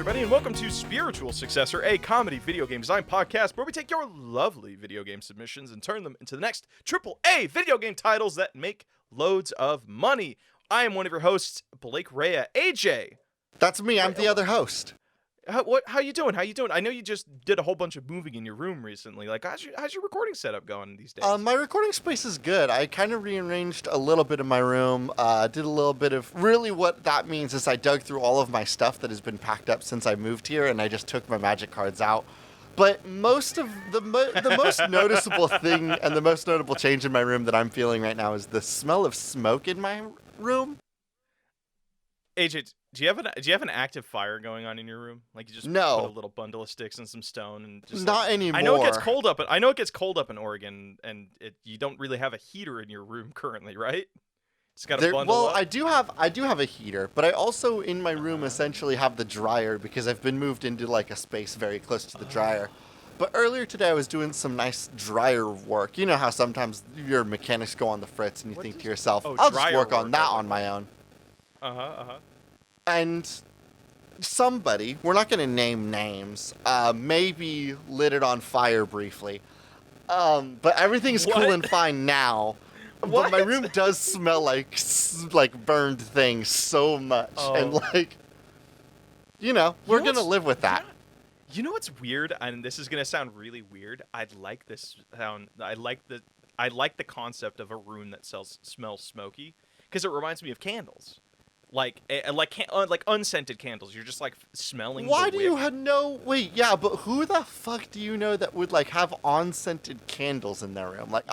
everybody, and welcome to Spiritual Successor, a comedy video game design podcast where we take your lovely video game submissions and turn them into the next AAA video game titles that make loads of money. I am one of your hosts, Blake Rea. AJ! That's me, I'm the other host. How you doing? I know you just did a whole bunch of moving in your room recently. Like, how's your recording setup going these days? My recording space is good. I kind of rearranged a little bit of my room, did a little bit of... Really what that means is I dug through all of my stuff that has been packed up since I moved here, and I just took my magic cards out. But most of the most noticeable thing and the most notable change in my room that I'm feeling right now is the smell of smoke in my room. AJ, do you have an active fire going on in your room? Like you just put a little bundle of sticks and some stone and just not anymore. I know it gets cold up in Oregon, and you don't really have a heater in your room currently, right? It's got a bundle up. I do have a heater, but I also in my room essentially have the dryer because I've been moved into like a space very close to the dryer. But earlier today I was doing some nice dryer work. You know how sometimes your mechanics go on the fritz and you think to yourself, I'll just work on that on my own. And somebody, we're not going to name names, maybe lit it on fire briefly. But everything's cool and fine now. But my room does smell like burned things so much. And we're going to live with that. You know what's weird? And this is going to sound really weird. I like this sound. I like the concept of a room that smells smoky because it reminds me of candles. Like unscented candles. You're just like smelling. Why do you know? Wait, yeah, but who the fuck do you know that would like have unscented candles in their room? Like,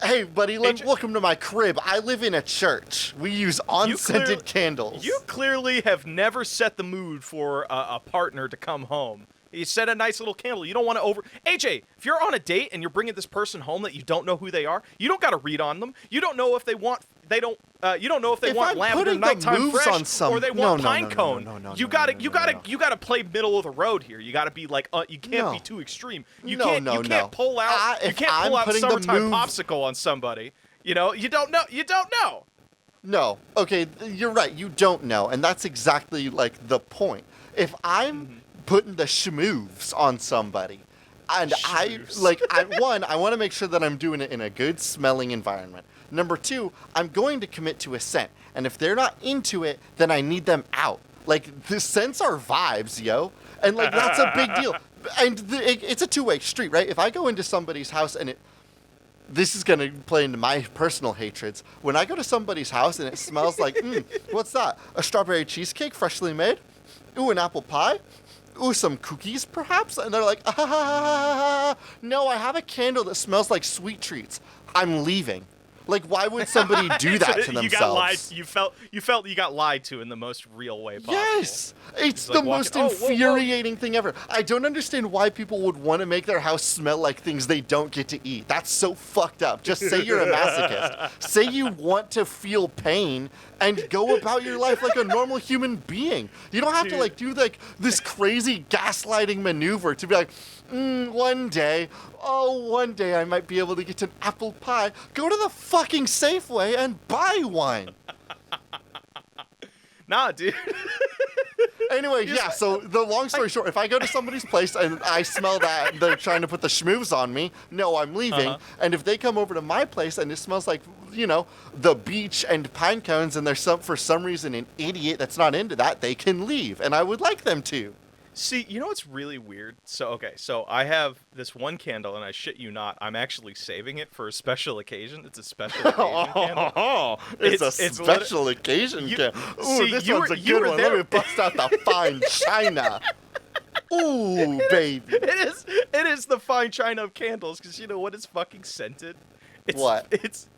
hey, buddy, welcome to my crib. I live in a church. We use unscented candles. You clearly have never set the mood for a partner to come home. You set a nice little candle. You don't want to AJ, if you're on a date and you're bringing this person home that you don't know who they are, you don't got to read on them. You don't know if they want. You don't know if they want lavender nighttime fresh or they want pine cone. You gotta play middle of the road here. You gotta be like, you can't be too extreme. You can't pull out summertime popsicle on somebody. You know, you don't know. No, okay, you're right. You don't know, and that's exactly like the point. If I'm putting the schmoves on somebody, and I want to make sure that I'm doing it in a good smelling environment. Number two, I'm going to commit to a scent. And if they're not into it, then I need them out. Like, the scents are vibes, yo. And, like, that's a big deal. And it's a two-way street, right? If I go into somebody's house and this is going to play into my personal hatreds. When I go to somebody's house and it smells like, what's that? A strawberry cheesecake freshly made? Ooh, an apple pie? Ooh, some cookies, perhaps? And they're like, no, I have a candle that smells like sweet treats. I'm leaving. Like, why would somebody do that to themselves? You felt you got lied to in the most real way possible. Yes! It's the most infuriating thing ever. I don't understand why people would want to make their house smell like things they don't get to eat. That's so fucked up. Just say you're a masochist. Say you want to feel pain and go about your life like a normal human being. You don't have to, do, this crazy gaslighting maneuver to be like, one day I might be able to get an apple pie. Go to the fucking Safeway and buy one. Nah, dude. Anyway, so the long story short, if I go to somebody's place and I smell that they're trying to put the schmoves on me, no, I'm leaving. And if they come over to my place and it smells like, the beach and pine cones and there's for some reason an idiot that's not into that, they can leave. And I would like them to. See, you know what's really weird? So I have this one candle, and I shit you not, I'm actually saving it for a special occasion. It's a special occasion candle. It's a special occasion candle. Ooh, this one's a good one. Let me bust out the fine china. Ooh, baby. It is the fine china of candles, because you know what is fucking scented? What? It's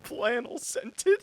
flannel scented.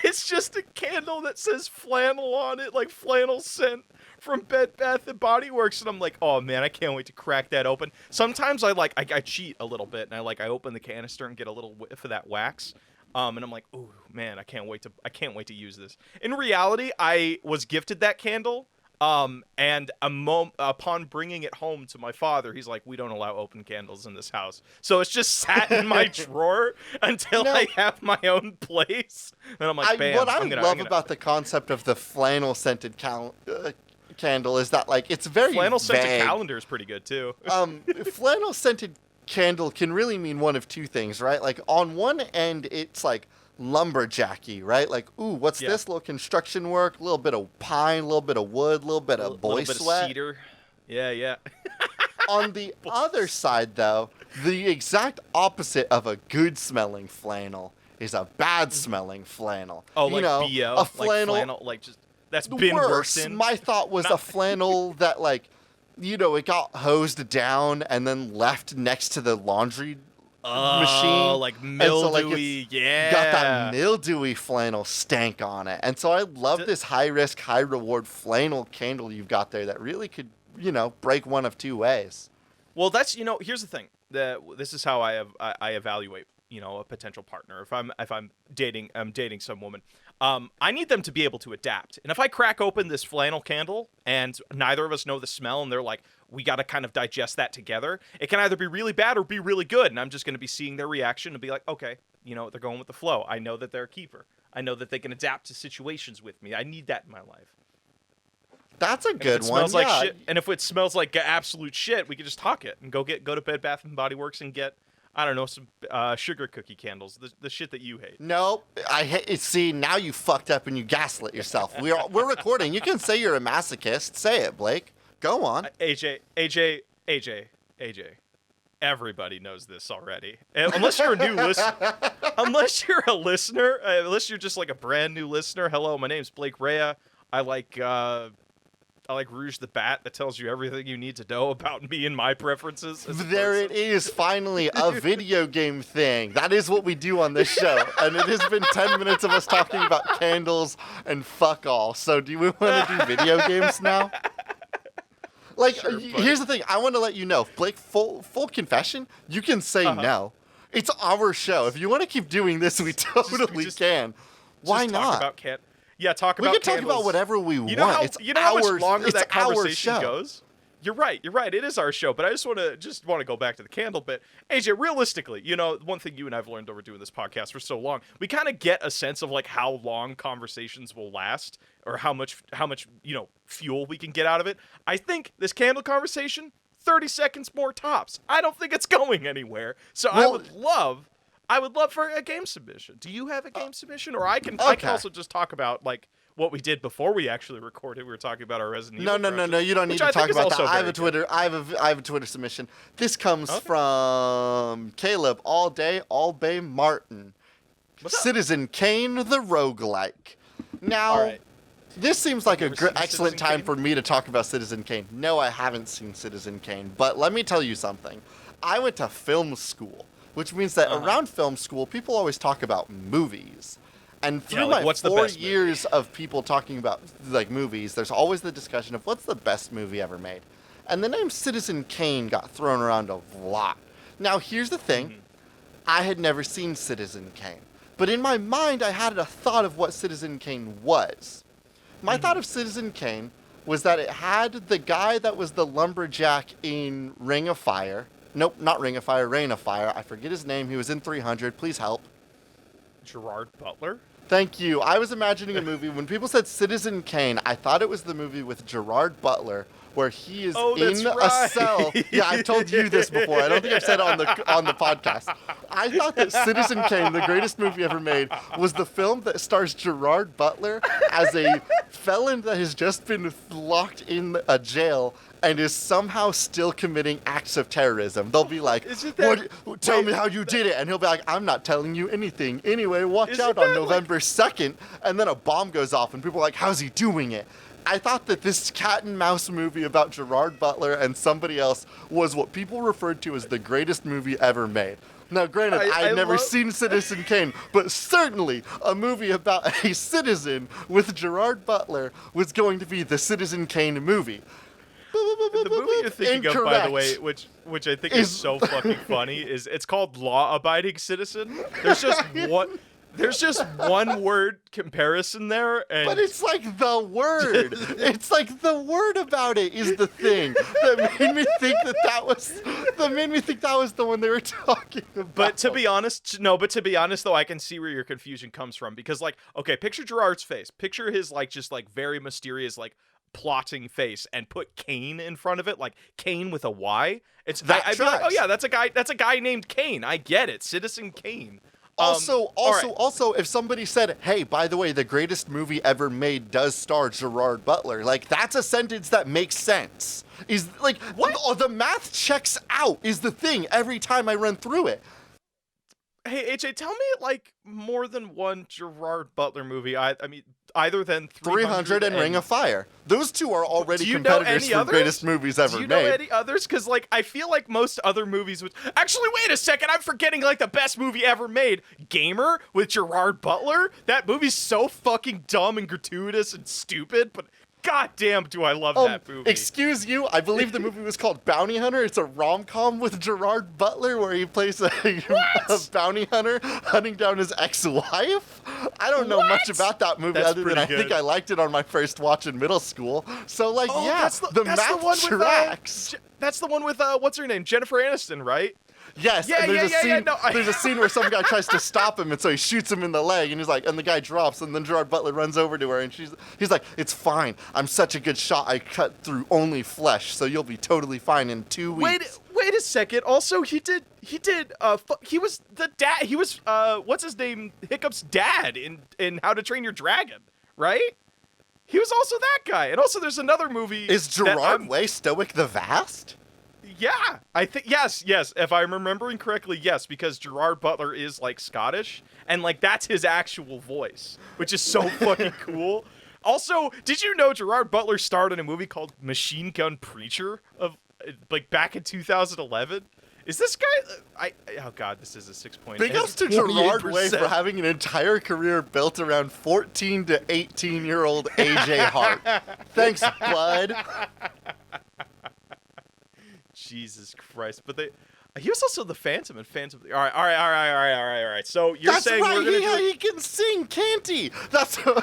It's just a candle that says flannel on it, like flannel scent from Bed Bath & Body Works, and I'm like, oh man, I can't wait to crack that open. Sometimes I cheat a little bit, and I open the canister and get a little whiff of that wax, and I'm like, ooh man, I can't wait to use this. In reality, I was gifted that candle And upon bringing it home to my father, he's like, "We don't allow open candles in this house." So it's just sat in my drawer until I have my own place. And I'm like, "Bam!" What I love about the concept of the flannel scented candle is that like it's very flannel scented vague. calendar is pretty good too. Flannel scented candle can really mean one of two things, right? Like on one end, it's like lumberjacky, right? Like, ooh, what's this? Little construction work, a little bit of pine, a little bit of wood, a little bit of boy little sweat. Of cedar. Yeah. On the other side, though, the exact opposite of a good-smelling flannel is a bad-smelling flannel. Oh, you like know, BO, a flannel, like just that's been worse. worked in. My thought was a flannel that, like, you know, it got hosed down and then left next to the laundry machine. Like mildewy, got that mildewy flannel stank on it. And so I love this high-risk, high-reward flannel candle you've got there that really could, you know, break one of two ways. Well, that's, you know, here's the thing. This is how I evaluate, you know, a potential partner. If I'm dating some woman, I need them to be able to adapt. And if I crack open this flannel candle and neither of us know the smell and they're like, we got to kind of digest that together, it can either be really bad or be really good. And I'm just going to be seeing their reaction and be like, okay, you know, they're going with the flow. I know that they're a keeper. I know that they can adapt to situations with me. I need that in my life. That's a good one. Smells like shit, and if it smells like absolute shit, we can just talk it and go to Bed Bath & Body Works and get, I don't know, some sugar cookie candles, the shit that you hate. No, I hate. See, now you fucked up and you gaslit yourself. We're recording. You can say you're a masochist. Say it, Blake. Go on. AJ. Everybody knows this already. Unless you're a new listener. Unless you're a listener. Unless you're just like a brand new listener. Hello, my name's Blake Rea. I like Rouge the Bat that tells you everything you need to know about me and my preferences. There it is, finally, a video game thing. That is what we do on this show. And it has been 10 minutes of us talking about candles and fuck all. So do we want to do video games now? Like, sure, here's the thing. I want to let you know, Blake, full confession, you can say no. It's our show. If you want to keep doing this, we totally can. Why not? Talk about talk about we can talk candles. about whatever we want. You know how much longer that conversation goes? You're right. It is our show, but I just want to go back to the candle bit. AJ, realistically, you know, one thing you and I've learned over doing this podcast for so long, we kind of get a sense of like how long conversations will last or how much, you know, fuel we can get out of it. I think this candle conversation, 30 seconds more tops. I don't think it's going anywhere. So I would love for a game submission. Do you have a game submission? Or I can also just talk about like what we did before we actually recorded. We were talking about our Resident Evil. No. You don't need to talk about that. I have a Twitter submission. This comes from Caleb All Bay Martin. Citizen Kane the roguelike. Now, this seems like an excellent time for me to talk about Citizen Kane. No, I haven't seen Citizen Kane, but let me tell you something. I went to film school, which means that around film school, people always talk about movies. And through my 4 years of people talking about like movies, there's always the discussion of what's the best movie ever made. And the name Citizen Kane got thrown around a lot. Now, here's the thing. I had never seen Citizen Kane. But in my mind, I had a thought of what Citizen Kane was. My thought of Citizen Kane was that it had the guy that was the lumberjack in Ring of Fire. Nope, not Ring of Fire, Reign of Fire. I forget his name. He was in 300. Please help. Gerard Butler? Thank you. I was imagining a movie. When people said Citizen Kane, I thought it was the movie with Gerard Butler where he is in a cell. Yeah, I've told you this before. I don't think I've said it on the podcast. I thought that Citizen Kane, the greatest movie ever made, was the film that stars Gerard Butler as a felon that has just been locked in a jail and is somehow still committing acts of terrorism. They'll be like, tell me how you did it. And he'll be like, I'm not telling you anything. Anyway, watch out on November 2nd. And then a bomb goes off and people are like, how's he doing it? I thought that this cat and mouse movie about Gerard Butler and somebody else was what people referred to as the greatest movie ever made. Now, granted, I've never seen Citizen Kane, but certainly a movie about a citizen with Gerard Butler was going to be the Citizen Kane movie. The movie you're thinking of, by the way, which I think is so fucking funny, is it's called Law Abiding Citizen. There's just one. There's just one word comparison there, and But it's like the word. It's like the word about it is the thing that made me think that was the one they were talking about. But to be honest, though, I can see where your confusion comes from, because, like, okay, picture Gerard's face. Picture his, like, just, like, very mysterious, like, plotting face, and put Kane in front of it, like Kane with a Y. I'd be like, oh yeah, that's a guy named Kane. I get it. Citizen Kane. Also, if somebody said, hey, by the way, the greatest movie ever made does star Gerard Butler, like, that's a sentence that makes sense. Is, like, what? The math checks out is the thing every time I run through it. Hey, AJ, tell me, like, more than one Gerard Butler movie. I mean, either than 300 and Ring of Fire. Those two are already competitors for greatest movies ever made. Do you know any others? Because, like, I feel like most other movies would... Actually, wait a second. I'm forgetting, like, the best movie ever made. Gamer with Gerard Butler? That movie's so fucking dumb and gratuitous and stupid, but... God damn, do I love that movie. Excuse you, I believe the movie was called Bounty Hunter. It's a rom-com with Gerard Butler where he plays a bounty hunter hunting down his ex-wife. I don't know much about that movie other than I think I liked it on my first watch in middle school. So, like, the math tracks. That's the one with, what's her name? Jennifer Aniston, right? Yes, there's a scene where some guy tries to stop him, and so he shoots him in the leg, and he's like, and the guy drops, and then Gerard Butler runs over to her, and he's like, it's fine. I'm such a good shot. I cut through only flesh, so you'll be totally fine in 2 weeks. Wait a second. Also, he was the dad. He was, what's his name? Hiccup's dad in How to Train Your Dragon, right? He was also that guy. And also, there's another movie. Is Gerard Way Stoic the Vast? Yeah, I think, yes, if I'm remembering correctly, yes, because Gerard Butler is, like, Scottish, and, like, that's his actual voice, which is so fucking cool. Also, did you know Gerard Butler starred in a movie called Machine Gun Preacher, back in 2011? Is this guy, oh god, this is a 6.8. Big ups to Gerard Way for having an entire career built around 14 to 18-year-old AJ Hart. Thanks, bud. Jesus Christ! But he was also the Phantom and Phantom. All right. So you're saying we're gonna he can sing, can't he?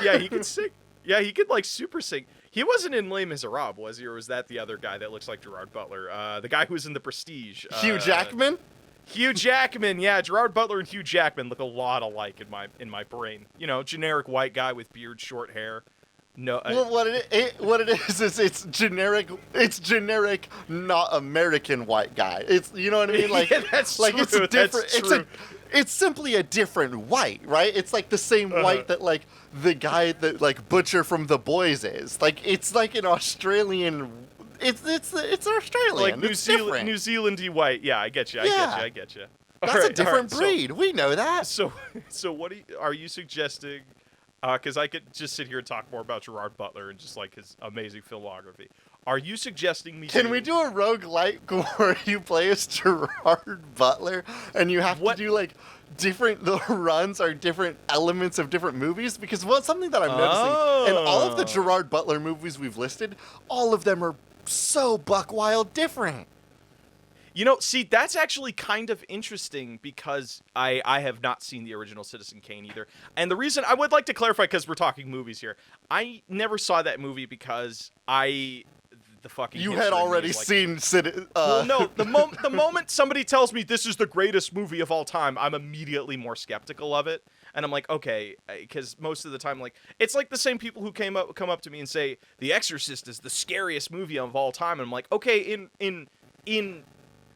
Yeah, he can sing. Yeah, he could, like, super sing. He wasn't in Les Miserables, was he? Or was that the other guy that looks like Gerard Butler? The guy who was in The Prestige. Hugh Jackman. Hugh Jackman. Yeah, Gerard Butler and Hugh Jackman look a lot alike in my brain. You know, generic white guy with beard, short hair. No. Well, what it is it's generic. It's generic, not American white guy. It's, you know what I mean? Like, yeah, that's like, true. it's different. That's true. It's simply a different white, right? It's like the same white that, like, the guy that, like, Butcher from The Boys is. Like, it's like an Australian. It's Australian. Like New Zealandy white. Yeah, I get you. I get you. That's a different breed. We know that. So what are you suggesting? Because I could just sit here and talk more about Gerard Butler and just, like, his amazing filmography. Are you suggesting me? Can we do a roguelike where you play as Gerard Butler and you have to do, like, the runs are different elements of different movies? Because something that I'm noticing in all of the Gerard Butler movies we've listed, all of them are so buck wild different. You know, see, that's actually kind of interesting because I have not seen the original Citizen Kane either. And the reason I would like to clarify, because we're talking movies here, I never saw that movie because you had already seen well, no, the moment somebody tells me this is the greatest movie of all time, I'm immediately more skeptical of it. And I'm like, okay, because most of the time, like, it's like the same people who come up to me and say The Exorcist is the scariest movie of all time. And I'm like, okay,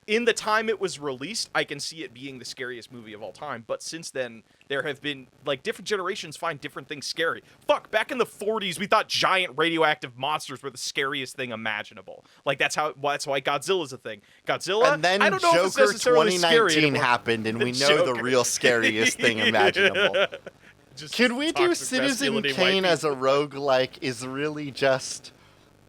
in the time it was released, I can see it being the scariest movie of all time. But since then, there have been, like, different generations find different things scary. Fuck, back in the 40s, we thought giant radioactive monsters were the scariest thing imaginable. Like, that's why Godzilla's a and then I don't know Joker if it's necessarily 2019 happened, and we know the real scariest thing imaginable. Could we do Citizen Kane as a roguelike is really just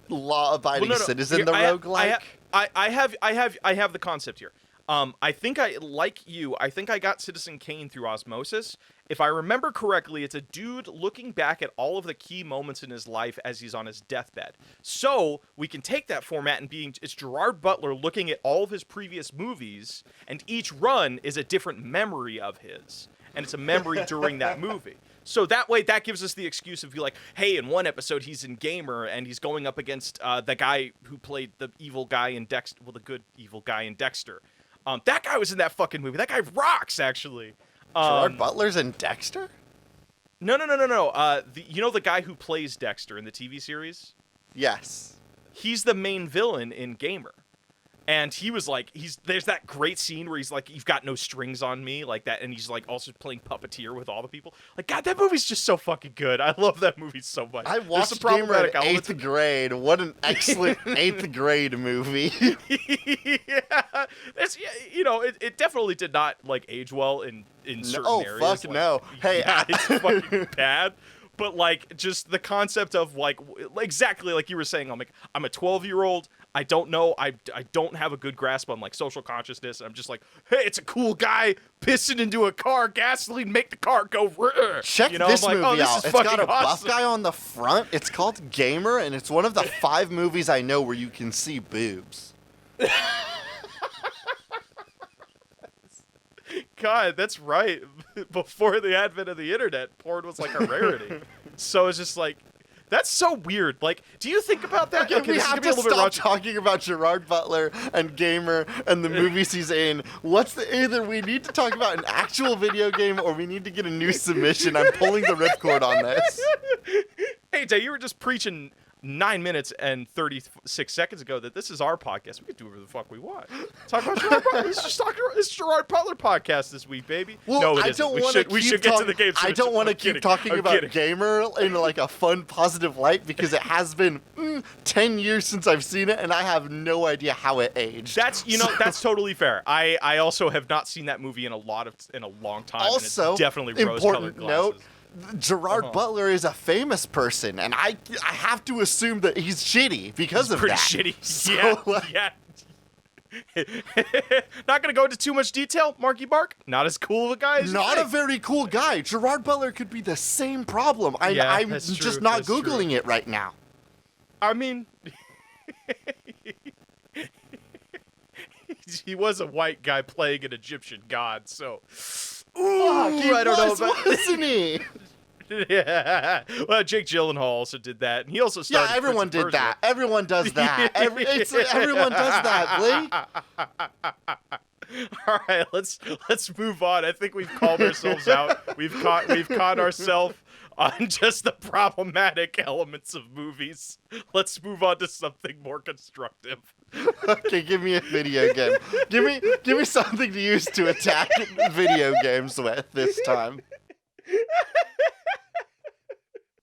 law-abiding citizen, the roguelike? I have the concept here. I think I think I got Citizen Kane through osmosis. If I remember correctly, it's a dude looking back at all of the key moments in his life as he's on his deathbed. So we can take that format and it's Gerard Butler looking at all of his previous movies, and each run is a different memory of his, and it's a memory during that movie. So that way, that gives us the excuse of be like, hey, in one episode he's in Gamer and he's going up against the guy who played the evil guy in Dexter, well, the good evil guy in Dexter. That guy was in that fucking movie. That guy rocks, actually. Gerard Butler's in Dexter? No. You know the guy who plays Dexter in the TV series? Yes. He's the main villain in Gamer. And he was like, there's that great scene where he's like, you've got no strings on me, like that, and he's like also playing puppeteer with all the people. Like, God, that movie's just so fucking good. I love that movie so much. I watched Gamer in 8th grade. What an excellent 8th grade movie. Yeah, it definitely did not like age well in certain areas. Oh fuck no! Hey, yeah, it's fucking bad. But like, just the concept of like exactly like you were saying, I'm a 12-year-old. I don't know. I don't have a good grasp on like social consciousness. I'm just like, hey, it's a cool guy pissing into a car, gasoline, make the car go. Check this movie out. It's got a buff guy on the front. It's called Gamer, and it's one of the 5 movies I know where you can see boobs. God, that's right. Before the advent of the internet, porn was like a rarity. So it's just like, that's so weird. Like, do you think about that? Okay, we have to stop talking about Gerard Butler and Gamer and the movies he's in. Either we need to talk about an actual video game or we need to get a new submission. I'm pulling the ripcord on this. Hey, Jay, you were just preaching 9 minutes and 36 seconds ago that this is our podcast. We can do whatever the fuck we want. Talk about Gerard Butler. It's Gerard Butler podcast this week, baby. Well, no, it I isn't. don't We should get to the game. I don't want to keep talking about Gamer in like a fun, positive light because it has been 10 years since I've seen it, and I have no idea how it aged. That's totally fair. I also have not seen that movie in a long time. Also, and it's definitely rose-colored glasses. Gerard Butler is a famous person, and I have to assume that he's shitty because of pretty that. Shitty. So, yeah. Not gonna go into too much detail. Marky Mark, not as cool of a guy as not a very cool guy. Gerard Butler could be the same problem. I'm just not Googling it right now. I mean, he was a white guy playing an Egyptian god, so. I don't know about wasn't he? Yeah. Well, Jake Gyllenhaal also did that, and he also started. Yeah, everyone did that. Everyone does that. Everyone does that, Blake. All right, let's move on. I think we've called ourselves out. We've caught ourselves on just the problematic elements of movies. Let's move on to something more constructive. Okay, give me a video game. Give me something to use to attack video games with this time.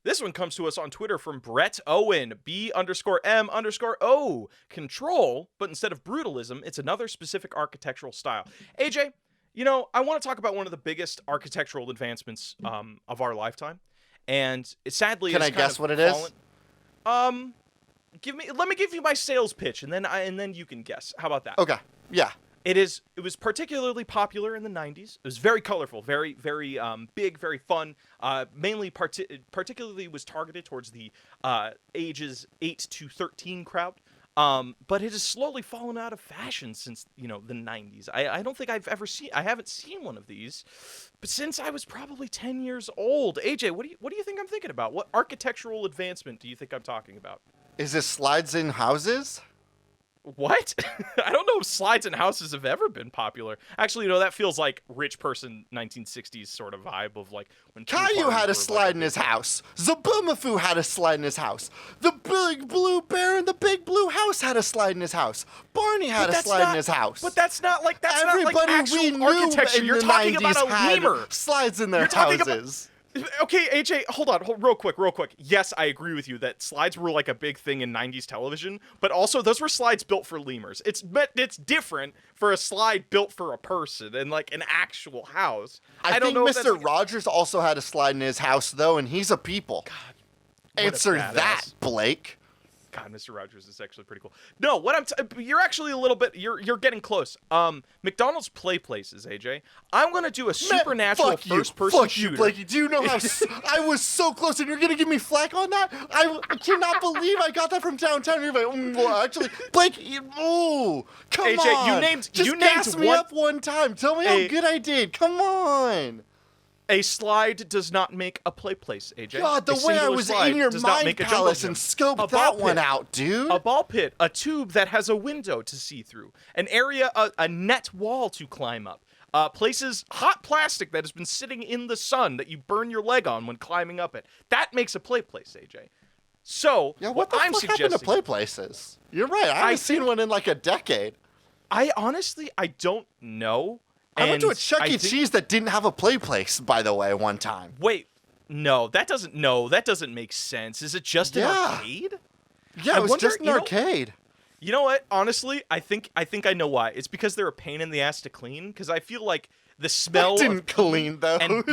This one comes to us on Twitter from Brett Owen, B_M_O. Control, but instead of brutalism, it's another specific architectural style. AJ, I want to talk about one of the biggest architectural advancements of our lifetime. And it sadly Can I guess what it is? Let me give you my sales pitch, and then you can guess. How about that? Okay. Yeah. It was particularly popular in the 90s. It was very colorful, very, very big, very fun. Mainly, particularly was targeted towards the ages 8 to 13 crowd. But it has slowly fallen out of fashion since, the 90s. I don't think I haven't seen one of these, but since I was probably 10 years old. AJ, what do you think I'm thinking about? What architectural advancement do you think I'm talking about? Is this slides in houses? What? I don't know if slides in houses have ever been popular. Actually, that feels like rich person 1960s sort of vibe of like when Caillou had a slide in his house. Zaboomafoo had a slide in his house. The Big Blue Bear in the Big Blue House had a slide in his house. Barney had a slide in his house. But that's not like Everybody actual we knew architecture. in You're the talking 90s about a had lemur. Slides in their houses. Okay, AJ, hold on, real quick. Yes, I agree with you that slides were like a big thing in 90s television, but also those were slides built for lemurs. It's different for a slide built for a person and like an actual house. I don't think Mr. Rogers also had a slide in his house though, and he's a people. God, answer that, Blake. God, Mr. Rogers is actually pretty cool. No, what you're actually a little bit, you're getting close. McDonald's play places, AJ. I'm gonna do a supernatural first-person shooter. Blakey. Do you know how I was so close, and you're gonna give me flack on that? I cannot believe I got that from downtown. You're like, well, actually, Blake, come AJ, on. you named gas me up one time. Tell me how good I did. Come on. A slide does not make a play place, AJ. God, the way I was in your mind palace and scoped that one out, dude. A ball pit, a tube that has a window to see through, an area, a net wall to climb up, places, hot plastic that has been sitting in the sun that you burn your leg on when climbing up it. That makes a play place, AJ. So, yeah, what the I'm fuck suggesting... happened to play places? You're right, I haven't seen one in like a decade. I don't know. I went to a Chuck E. Cheese that didn't have a play place, by the way, one time. Wait, that doesn't make sense. Is it just an arcade? Yeah, it was just an arcade. You know what? Honestly, I think I know why. It's because they're a pain in the ass to clean. Because I feel like the smell didn't clean those. And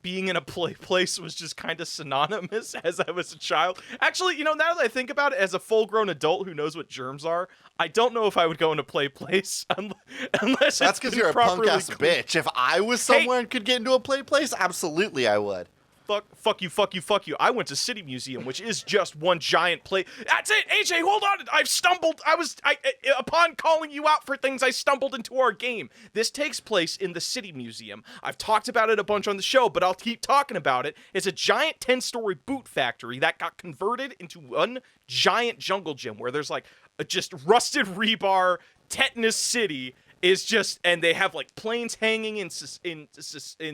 being in a place was just kind of synonymous as I was a child. Actually, now that I think about it, as a full-grown adult who knows what germs are, I don't know if I would go in a play place unless that's because you're a punk-ass bitch. If I was somewhere and could get into a play place, absolutely I would. Fuck you. I went to City Museum, which is just one giant play. That's it, AJ, hold on. I've stumbled. Upon calling you out for things, I stumbled into our game. This takes place in the City Museum. I've talked about it a bunch on the show, but I'll keep talking about it. It's a giant 10-story boot factory that got converted into one giant jungle gym where there's like just rusted rebar, tetanus city. Is just, and they have like planes hanging in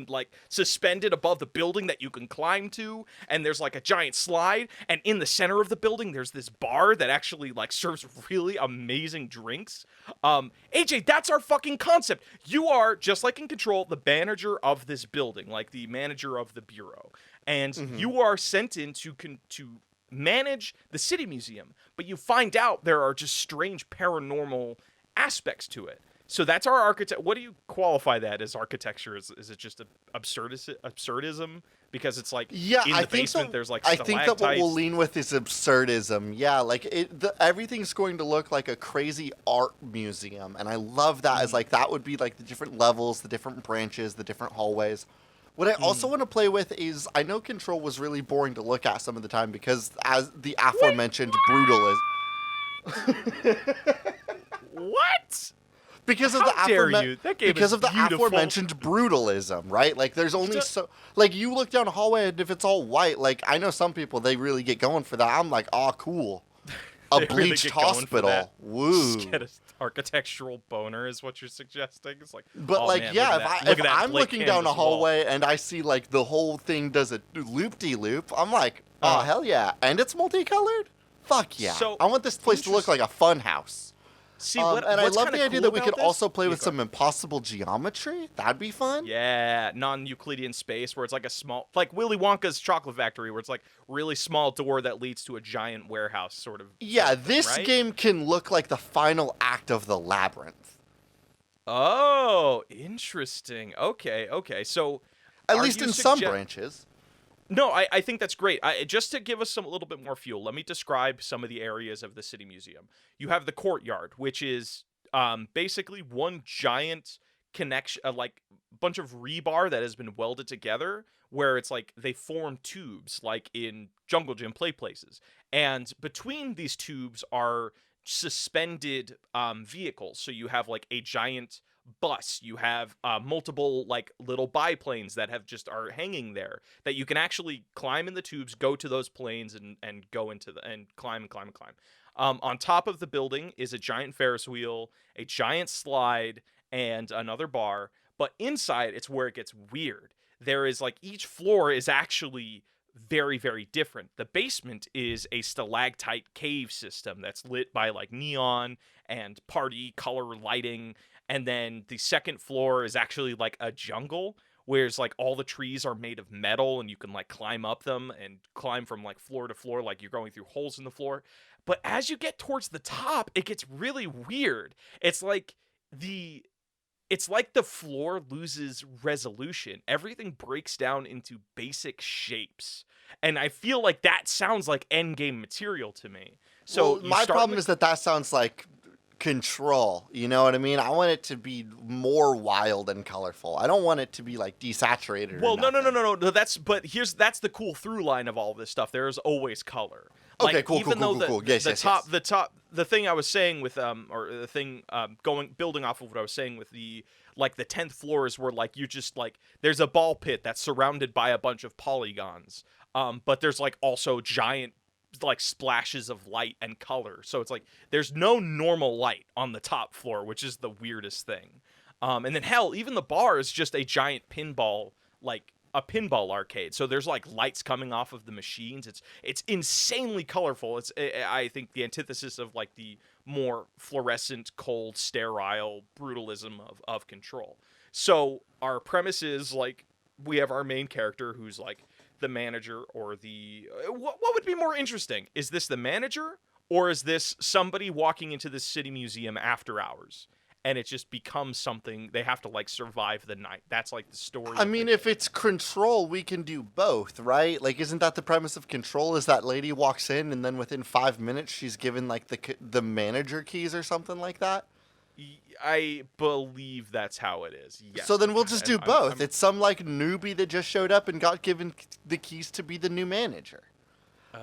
like suspended above the building that you can climb to, and there's like a giant slide, and in the center of the building there's this bar that actually like serves really amazing drinks. AJ, that's our fucking concept. You are, just like in Control, the manager of this building, like the manager of the bureau, and you are sent in to manage the City Museum, but you find out there are just strange paranormal aspects to it. So that's our architect. What do you qualify that as architecture? Is it just absurdism? Because it's like in the basement there's like stalactites. I think that what we'll lean with is absurdism. Yeah, like everything's going to look like a crazy art museum, and I love that. As like that would be like the different levels, the different branches, the different hallways. What I also want to play with is, I know Control was really boring to look at some of the time because as the aforementioned brutalism. What? Because of the aforementioned brutalism, right? Like, there's only like, you look down a hallway, and if it's all white, like, I know some people, they really get going for that. I'm like, oh, cool. A bleached hospital. Woo. Just get an architectural boner is what you're suggesting. It's like, but oh, like, man, yeah, if I'm looking down a hallway and I see like the whole thing does a loop-de-loop, I'm like, oh, hell yeah. And it's multicolored? Fuck yeah. So, I want this place to look like a fun house. See, and I love the idea that we could also play with some impossible geometry. That'd be fun. Yeah, non-Euclidean space where it's like a small, like Willy Wonka's chocolate factory, where it's like really small door that leads to a giant warehouse sort of. Yeah, this game can look like the final act of the Labyrinth. Oh, interesting. Okay. So, at least in some branches. No, I think that's great. Just to give us a little bit more fuel, let me describe some of the areas of the City Museum. You have the Courtyard, which is basically one giant connection, like bunch of rebar that has been welded together, where it's like they form tubes, like in Jungle Gym play places. And between these tubes are suspended vehicles. So you have like a giant bus, you have multiple like little biplanes that are hanging there that you can actually climb in the tubes, go to those planes and go into and climb. On top of the building is a giant Ferris wheel, a giant slide, and another bar. But inside, it's where it gets weird. There is like each floor is actually very, very different. The basement is a stalactite cave system that's lit by like neon and party color lighting. And then the second floor is actually like a jungle, whereas like all the trees are made of metal and you can like climb up them and climb from like floor to floor, like you're going through holes in the floor. But as you get towards the top, it gets really weird. It's like it's like the floor loses resolution. Everything breaks down into basic shapes. And I feel like that sounds like endgame material to me. So Well, you my start problem is that sounds like Control. You know what I mean? I want it to be more wild and colorful. I don't want it to be like desaturated. well, or nothing. no. That's the cool through line of all this stuff. There is always color. Okay, Like, cool, even cool, though cool, cool. Yes, the yes, top, yes. the thing I was saying with or the thing building off of what I was saying with the 10th floor is where like you just like there's a ball pit that's surrounded by a bunch of polygons. But there's like also giant like splashes of light and color. So it's like there's no normal light on the top floor, which is the weirdest thing. And then hell, even the bar is just a giant pinball, like a pinball arcade. So there's like lights coming off of the machines. It's insanely colorful. It's I think the antithesis of like the more fluorescent, cold, sterile brutalism of Control. So our premise is like we have our main character who's like the manager or the what would be more interesting? Is this the manager or is this somebody walking into this city museum after hours? And it just becomes something they have to like survive the night. That's like the story. I mean, if it's Control, we can do both, right? Like, isn't that the premise of Control? Is that lady walks in and then within 5 minutes she's given like the manager keys or something like that? I believe that's how it is. Yes. So then we'll just do And both. It's some like newbie that just showed up and got given the keys to be the new manager.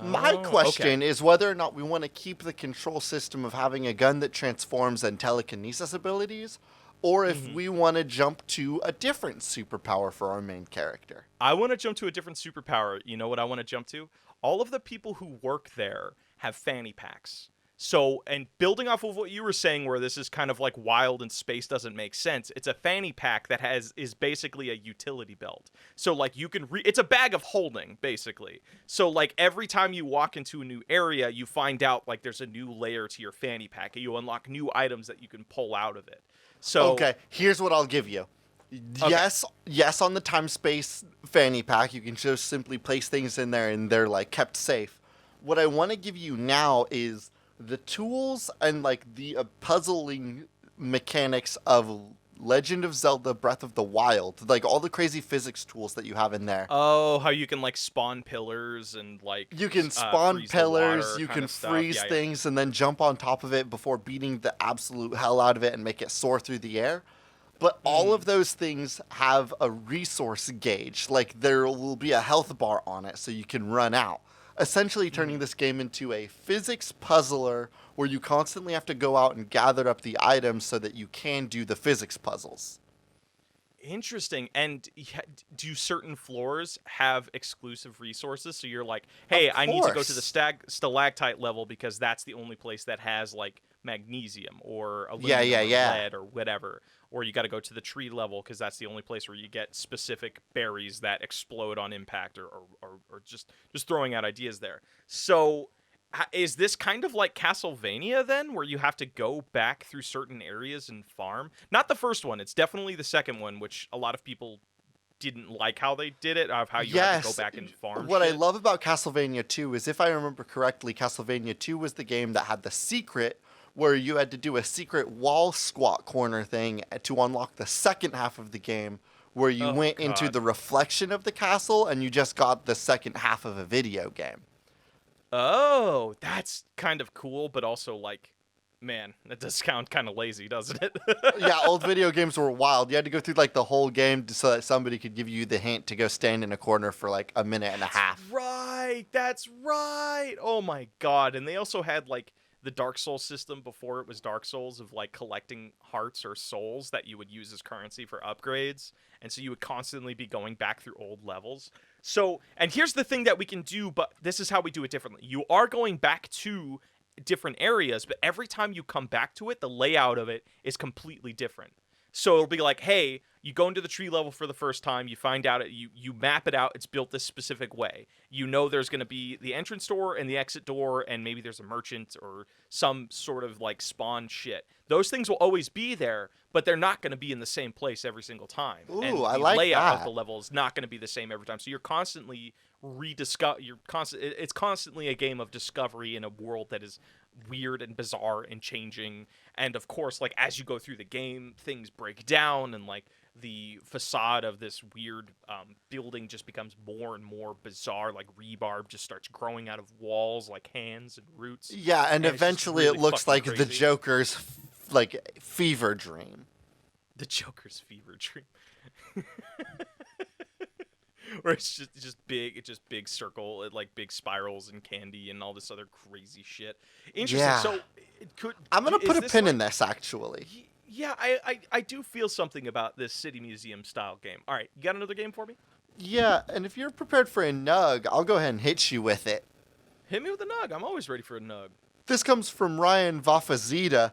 My question is whether or not we want to keep the control system of having a gun that transforms and telekinesis abilities, or if we want to jump to a different superpower for our main character. I want to jump to a different superpower. You know what I want to jump to? All of the people who work there have fanny packs. So, and building off of what you were saying, where this is kind of like wild and space doesn't make sense, it's a fanny pack that is basically a utility belt. So, like, you can it's a bag of holding, basically. So, like, every time you walk into a new area, you find out like there's a new layer to your fanny pack, and you unlock new items that you can pull out of it. So, Okay, here's what I'll give you. Okay. Yes, on the time space fanny pack, you can just simply place things in there and they're like kept safe. What I want to give you now is the tools and like the puzzling mechanics of Legend of Zelda Breath of the Wild, like all the crazy physics tools that you have in there. Oh, how you can like spawn pillars and like You can spawn freeze the pillars, water you kind can of stuff. freeze Yeah, yeah. things and then jump on top of it before beating the absolute hell out of it and make it soar through the air. But all of those things have a resource gauge. Like there will be a health bar on it so you can run out. Essentially turning this game into a physics puzzler where you constantly have to go out and gather up the items so that you can do the physics puzzles. Interesting. And do certain floors have exclusive resources? So you're like, hey, I need to go to the stalactite level because that's the only place that has like magnesium or aluminum or lead or whatever. Or you got to go to the tree level because that's the only place where you get specific berries that explode on impact or just throwing out ideas there. So is this kind of like Castlevania then, where you have to go back through certain areas and farm? Not the first one. It's definitely the second one, which a lot of people didn't like how they did it, of how you have to go back and farm What I shit. love about Castlevania 2 is, if I remember correctly, Castlevania 2 was the game that had the secret where you had to do a secret wall squat corner thing to unlock the second half of the game, where you went into the reflection of the castle and you just got the second half of a video game. Oh, that's kind of cool, but also like, man, that does sound kind of lazy, doesn't it? Yeah, old video games were wild. You had to go through like the whole game so that somebody could give you the hint to go stand in a corner for like a minute and a half. Right, that's right. Oh my god. And they also had like the Dark Souls system before it was Dark Souls of like collecting hearts or souls that you would use as currency for upgrades. And so you would constantly be going back through old levels. So, and here's the thing that we can do, but this is how we do it differently. You are going back to different areas, but every time you come back to it, the layout of it is completely different. So it'll be like, hey, you go into the tree level for the first time, you find out, you map it out, it's built this specific way. You know there's going to be the entrance door and the exit door, and maybe there's a merchant or some sort of like spawn shit. Those things will always be there, but they're not going to be in the same place every single time. Ooh, and I the like layout of that. the level is not going to be the same every time. So you're constantly it's constantly a game of discovery in a world that is weird and bizarre and changing. And of course, like as you go through the game, things break down, and like the facade of this weird building just becomes more and more bizarre. Like rebarb just starts growing out of walls like hands and roots. Yeah, and it's just eventually really it looks fucking like the crazy. Joker's like fever dream. The Joker's fever dream. Where it's just big circle, like big spirals and candy and all this other crazy shit. Interesting. Yeah. So, I'm gonna put a this pin like, in this actually. Yeah, I do feel something about this City Museum style game. All right, you got another game for me? Yeah, and if you're prepared for a nug, I'll go ahead and hit you with it. Hit me with a nug. I'm always ready for a nug. This comes from Ryan Vafazita.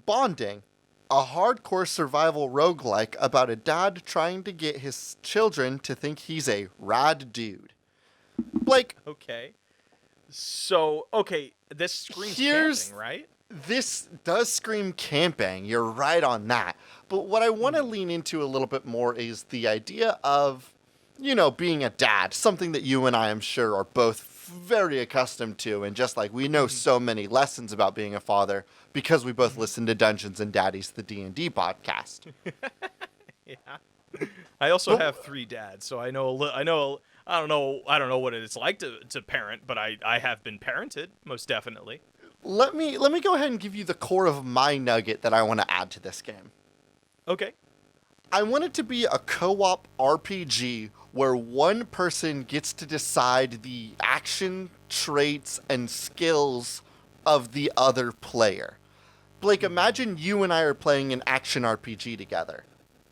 Bonding, a hardcore survival roguelike about a dad trying to get his children to think he's a rad dude. Blake, Okay. So, okay, this screams Here's- camping, right? this does scream camping. You're right on that. But what I want to lean into a little bit more is the idea of, being a dad, something that you and I am sure are both very accustomed to. And just like we know so many lessons about being a father because we both listen to Dungeons and Daddies, the D&D podcast. Yeah. I also have 3 dads, so I know I don't know what it's like to parent, but I have been parented, most definitely. Let me go ahead and give you the core of my nugget that I want to add to this game. Okay. I want it to be a co-op RPG where one person gets to decide the action, traits, and skills of the other player. Blake, imagine you and I are playing an action RPG together.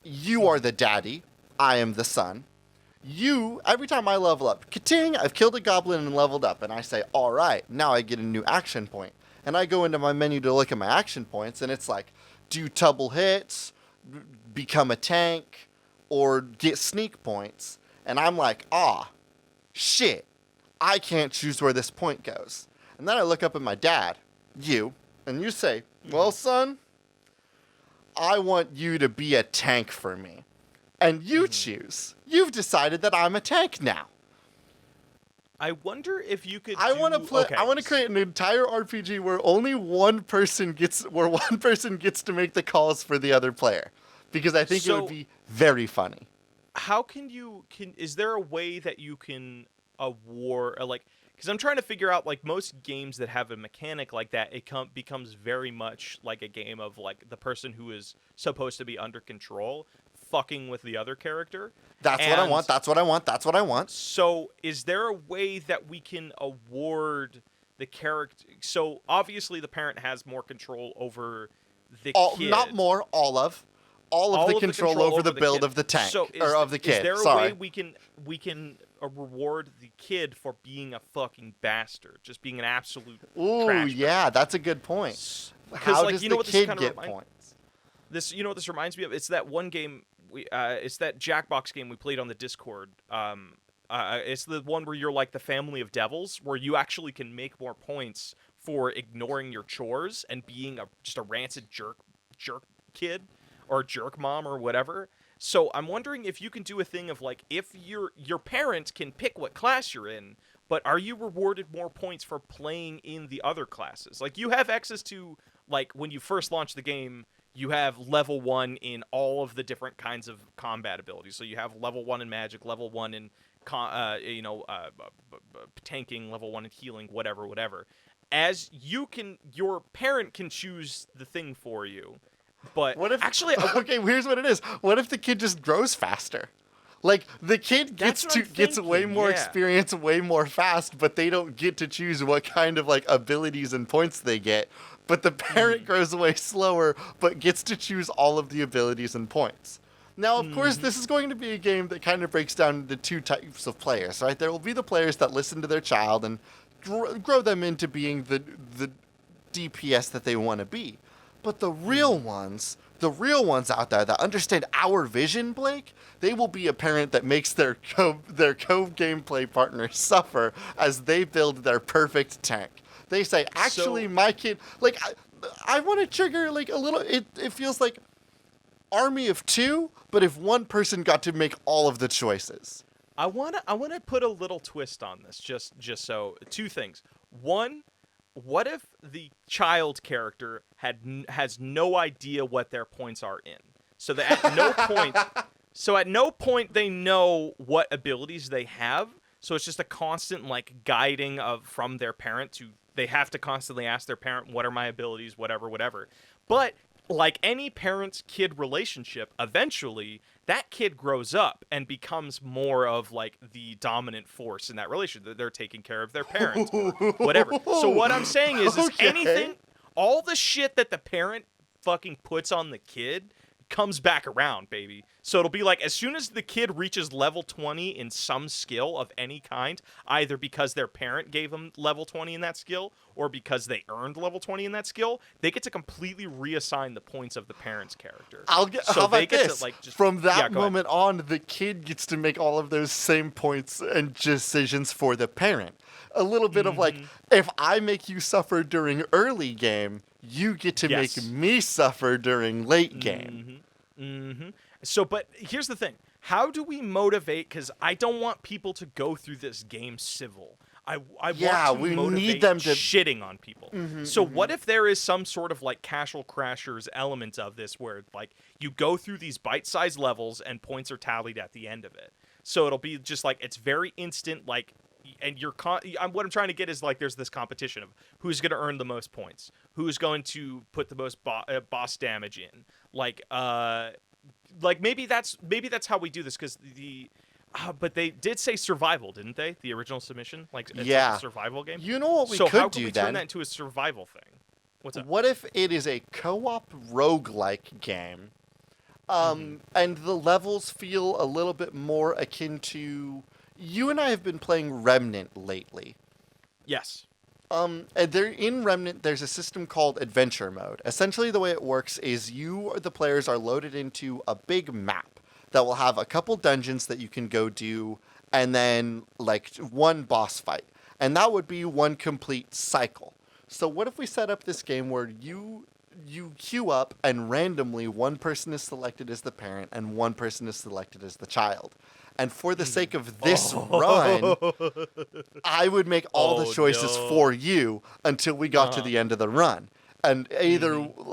You are the daddy, I am the son. You, every time I level up, ka-ting, I've killed a goblin and leveled up, and I say, all right, now I get a new action point. And I go into my menu to look at my action points, and it's like, do double hits, become a tank, or get sneak points. And I'm like, shit, I can't choose where this point goes. And then I look up at my dad, you, and you say, well, son, I want you to be a tank for me. And you choose. You've decided that I'm a tank now. I wonder if you could I want to play. Okay. I want to create an entire RPG where only one person gets to make the calls for the other player, because I think it would be very funny. How can is there a way that you can award because I'm trying to figure out, like, most games that have a mechanic like that, it becomes very much like a game of, like, the person who is supposed to be under control fucking with the other character. That's what I want. That's what I want. That's what I want. So is there a way that we can award the character? So obviously the parent has more control over the kid. Not more, all of the control over the build kid. of the tank, So or of the kid. Is there Sorry. a way we can reward the kid for being a fucking bastard, just being an absolute Ooh, trash yeah, that's a good point. Because, How like, does you know the what this kid kinda get remind- points? What this reminds me of? It's that one game it's that Jackbox game we played on the Discord. It's the one where you're like the family of devils, where you actually can make more points for ignoring your chores and being just a rancid jerk kid or jerk mom or whatever. So I'm wondering if you can do a thing of, like, if your parent can pick what class you're in, but are you rewarded more points for playing in the other classes? Like, you have access to, like, when you first launch the game, you have level 1 in all of the different kinds of combat abilities. So you have level 1 in magic, level 1 in tanking, level 1 in healing, whatever. As your parent can choose the thing for you. But What if actually, okay, here's what it is. What if the kid just grows faster? Like, the kid That's what I'm gets way thinking, more yeah. experience way more fast, but they don't get to choose what kind of, like, abilities and points they get. But the parent grows way slower, but gets to choose all of the abilities and points. Now, of course, this is going to be a game that kind of breaks down into 2 types of players, right? There will be the players that listen to their child and grow them into being the DPS that they want to be. But the real ones out there that understand our vision, Blake, they will be a parent that makes their co-gameplay partner suffer as they build their perfect tank. They say, actually, my kid, like, I want to trigger, like, a little, it feels like Army of 2, but if one person got to make all of the choices. I wanna put a little twist on this, just so 2 things. One, what if the child character has no idea what their points are in? So that at no point they know what abilities they have. So it's just a constant like guiding from their parent to they have to constantly ask their parent, what are my abilities, whatever. But like any parent-kid relationship, eventually that kid grows up and becomes more of like the dominant force in that relationship. They're taking care of their parents or whatever. So what I'm saying is anything, all the shit that the parent fucking puts on the kid comes back around, baby. So it'll be like as soon as the kid reaches level 20 in some skill of any kind, either because their parent gave them level 20 in that skill or because they earned level 20 in that skill, they get to completely reassign the points of the parent's character. How about this? To, like, just, from that yeah, moment on, the kid gets to make all of those same points and decisions for the parent. A little bit of like, if I make you suffer during early game, you get to make me suffer during late game. So, but here's the thing. How do we motivate? Because I don't want people to go through this game civil. I want to motivate need them to shitting on people. So what if there is some sort of like Casual Crashers element of this where like you go through these bite-sized levels and points are tallied at the end of it. So it'll be just like it's very instant, like, and what I'm trying to get is like there's this competition of who's going to earn the most points, who's going to put the most boss damage in, like maybe that's how we do this because but they did say survival, didn't they? The original submission, like it's like a survival game. You know what we so could how do can we then? turn that into a survival thing? What's up? What if it is a co-op roguelike game, and the levels feel a little bit more akin to? You and I have been playing Remnant lately. Yes. And in Remnant, there's a system called Adventure Mode. Essentially, the way it works is the players are loaded into a big map that will have a couple dungeons that you can go do, and then like one boss fight, and that would be one complete cycle. So what if we set up this game where you queue up and randomly one person is selected as the parent and one person is selected as the child. And for the sake of this run, I would make all the choices for you until we got to the end of the run. And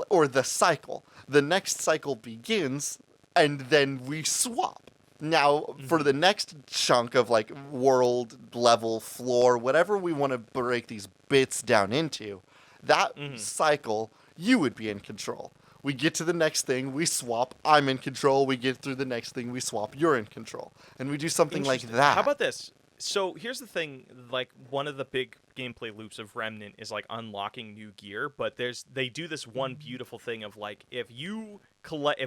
or the cycle. The next cycle begins, and then we swap. Now, for the next chunk of like world, level, floor, whatever we want to break these bits down into, that cycle, you would be in control. We get to the next thing, we swap, I'm in control. We get through the next thing, we swap, you're in control. And we do something like that. How about this? So here's the thing, like one of the big gameplay loops of Remnant is like unlocking new gear, but they do this one beautiful thing of like if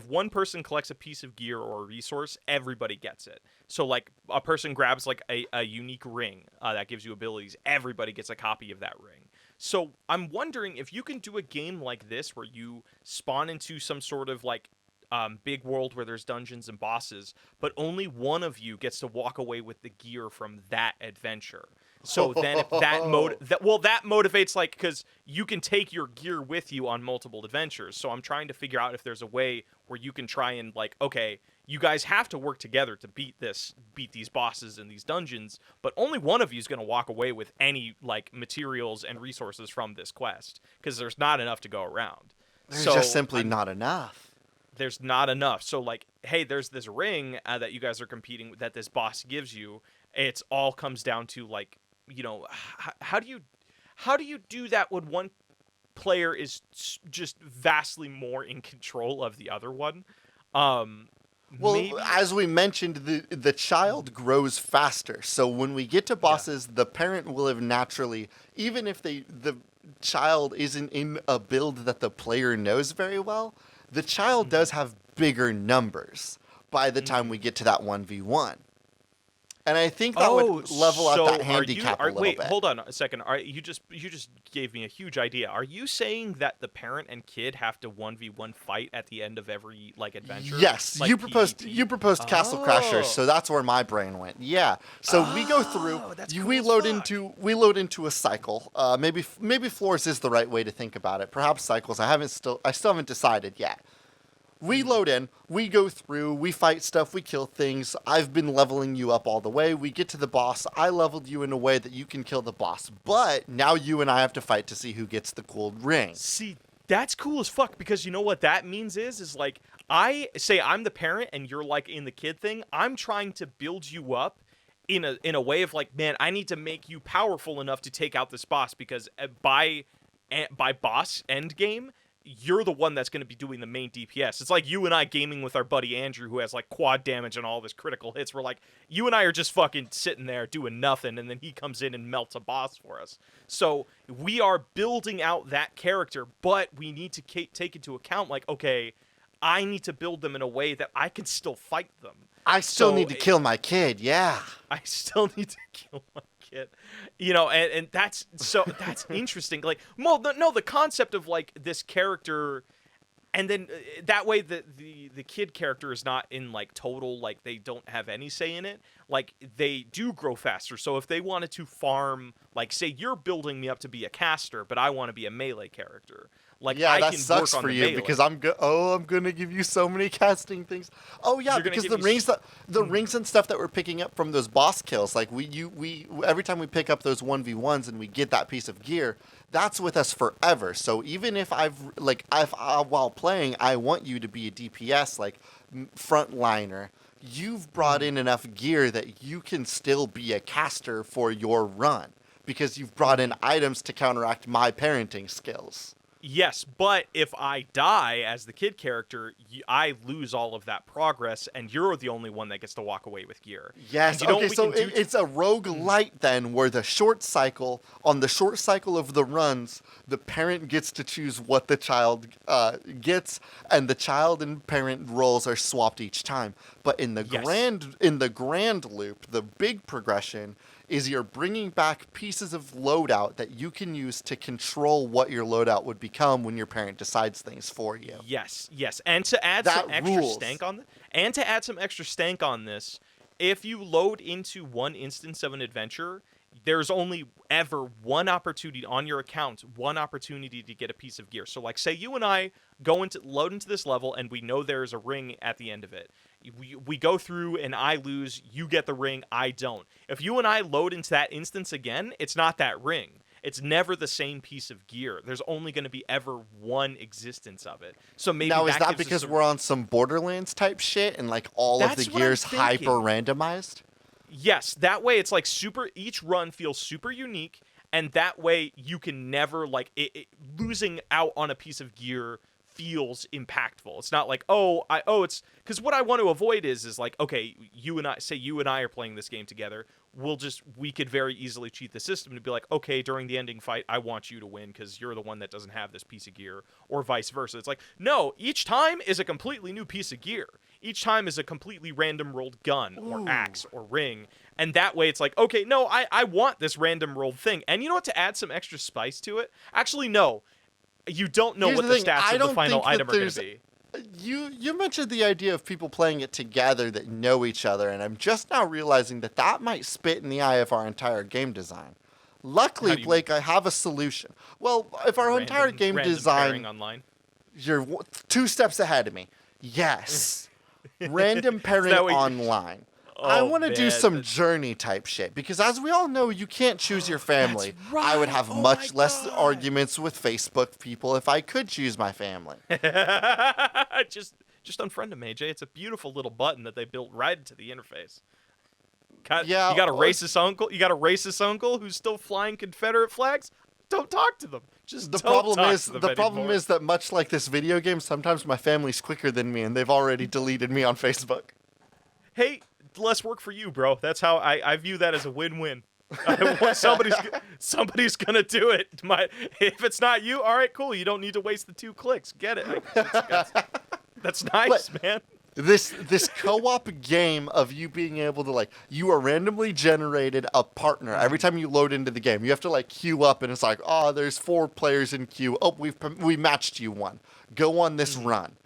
one person collects a piece of gear or a resource, everybody gets it. So like a person grabs like a unique ring that gives you abilities, everybody gets a copy of that ring. So I'm wondering if you can do a game like this where you spawn into some sort of like big world where there's dungeons and bosses, but only one of you gets to walk away with the gear from that adventure. So then if that motivates, like, because you can take your gear with you on multiple adventures. So I'm trying to figure out if there's a way where you can try and like, okay, you guys have to work together to beat these bosses in these dungeons, but only one of you is going to walk away with any like materials and resources from this quest because there's not enough to go around. There's just simply not enough. There's not enough. So like, hey, there's this ring that you guys are competing with that this boss gives you. It's all comes down to like, you know, how do you do that when one player is just vastly more in control of the other one? As we mentioned, the child grows faster. So when we get to bosses, the parent will have naturally, even if the child isn't in a build that the player knows very well, the child does have bigger numbers by the time we get to that 1v1. And I think that would level out that handicap a little bit. Wait, hold on a second. You just gave me a huge idea. Are you saying that the parent and kid have to 1v1 fight at the end of every like adventure? Yes, like you proposed Castle Crashers, so that's where my brain went. Yeah. So we go through. We load into a cycle. Maybe floors is the right way to think about it. Perhaps cycles. I still haven't decided yet. We load in, we go through, we fight stuff, we kill things. I've been leveling you up all the way. We get to the boss. I leveled you in a way that you can kill the boss. But now you and I have to fight to see who gets the gold ring. See, that's cool as fuck, because you know what that means is like, I say I'm the parent and you're like in the kid thing. I'm trying to build you up in a way of like, man, I need to make you powerful enough to take out this boss, because by boss end game, you're the one that's going to be doing the main DPS. It's like you and I gaming with our buddy Andrew, who has like quad damage and all of his critical hits. We're like, you and I are just fucking sitting there doing nothing, and then he comes in and melts a boss for us. So we are building out that character, but we need to take into account, like, okay, I need to build them in a way that I can still fight them. I still need to kill my kid, yeah. I still need to kill my kid. You know, and that's interesting. Like, well, no, the concept of like this character, and then that way the kid character is not in like total, like they don't have any say in it. Like they do grow faster. So if they wanted to farm, like say you're building me up to be a caster, but I want to be a melee character. Like, yeah, I that can sucks work on for the you melee. because I'm gonna give you so many casting things. Oh yeah, because the rings and stuff that we're picking up from those boss kills, like we every time we pick up those 1v1s and we get that piece of gear, that's with us forever. So even if while playing, I want you to be a DPS like frontliner. You've brought in enough gear that you can still be a caster for your run because you've brought in items to counteract my parenting skills. Yes, but if I die as the kid character, I lose all of that progress, and you're the only one that gets to walk away with gear. Yes, okay, so it's a roguelite then, where on the short cycle of the runs, the parent gets to choose what the child gets, and the child and parent roles are swapped each time. But in the grand loop, the big progression is you're bringing back pieces of loadout that you can use to control what your loadout would become when your parent decides things for you. Yes, and to add some extra stank on this, if you load into one instance of an adventure, there's only ever one opportunity on your account, one opportunity to get a piece of gear. So like say you and I load into this level and we know there's a ring at the end of it. We go through and I lose, you get the ring, I don't. If you and I load into that instance again, it's not that ring. It's never the same piece of gear. There's only going to be ever one existence of it. So maybe now is that because we're on some Borderlands type shit and like all of the gear's hyper randomized? Yes, that way it's like each run feels super unique, and that way you can never like losing out on a piece of gear feels impactful. It's not like, it's because what I want to avoid is like, okay, you and I are playing this game together. We could very easily cheat the system to be like, okay, during the ending fight, I want you to win because you're the one that doesn't have this piece of gear, or vice versa. It's like, no, each time is a completely new piece of gear. Each time is a completely random rolled gun or axe or ring. And that way it's like, okay, no, I want this random rolled thing. And you know what, to add some extra spice to it? Actually, no. You don't know what the stats of the final item are going to be. You mentioned the idea of people playing it together that know each other, and I'm just now realizing that might spit in the eye of our entire game design. Luckily, Blake, I have a solution. Well, if our entire game design... online? You're 2 steps ahead of me. Yes. Random pairing online. I want to do some journey type shit because, as we all know, you can't choose your family. That's right. I would have much less arguments with Facebook people if I could choose my family. Just unfriend them, AJ. It's a beautiful little button that they built right into the interface. You got a racist uncle. You got a racist uncle who's still flying Confederate flags. Don't talk to them. The problem is that much like this video game, sometimes my family's quicker than me, and they've already deleted me on Facebook. Hey, less work for you, bro. That's how I view that as a win-win. Somebody's gonna do it. If it's not you, all right, cool. You don't need to waste the 2 clicks. Get it? That's nice, man. This co-op game of you being able to you are randomly generated a partner every time you load into the game. You have to queue up, and it's like, oh, there's 4 players in queue. Oh, we matched you one. Go on this run.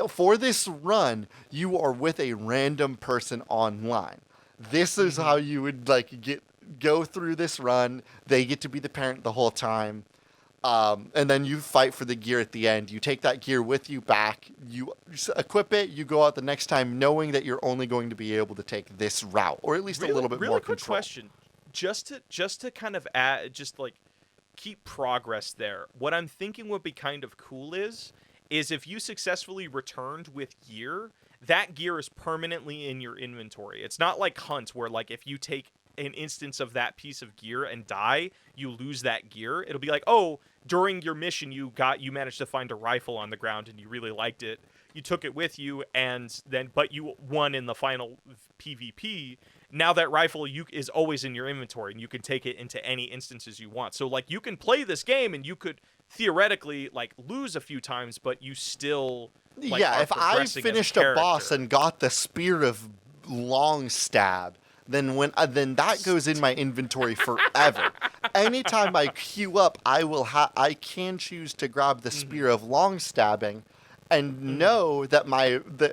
For this run, you are with a random person online. This is how you would go through this run. They get to be the parent the whole time. And then you fight for the gear at the end. You take that gear with you back. You equip it. You go out the next time knowing that you're only going to be able to take this route, or at least a little bit more quick control. Question, just to kind of add, just like keep progress there. What I'm thinking would be kind of cool is if you successfully returned with gear, that gear is permanently in your inventory. It's not like Hunt, where like if you take an instance of that piece of gear and die, you lose that gear. It'll be like, oh, during your mission you managed to find a rifle on the ground and you really liked it. You took it with you but you won in the final PvP. Now that rifle is always in your inventory and you can take it into any instances you want. So like you can play this game and you could theoretically like lose a few times, but you still like, if I finished a boss and got the Spear of Long Stab, then that goes in my inventory forever. Anytime I queue up, I can choose to grab the Spear of Long Stabbing, and know that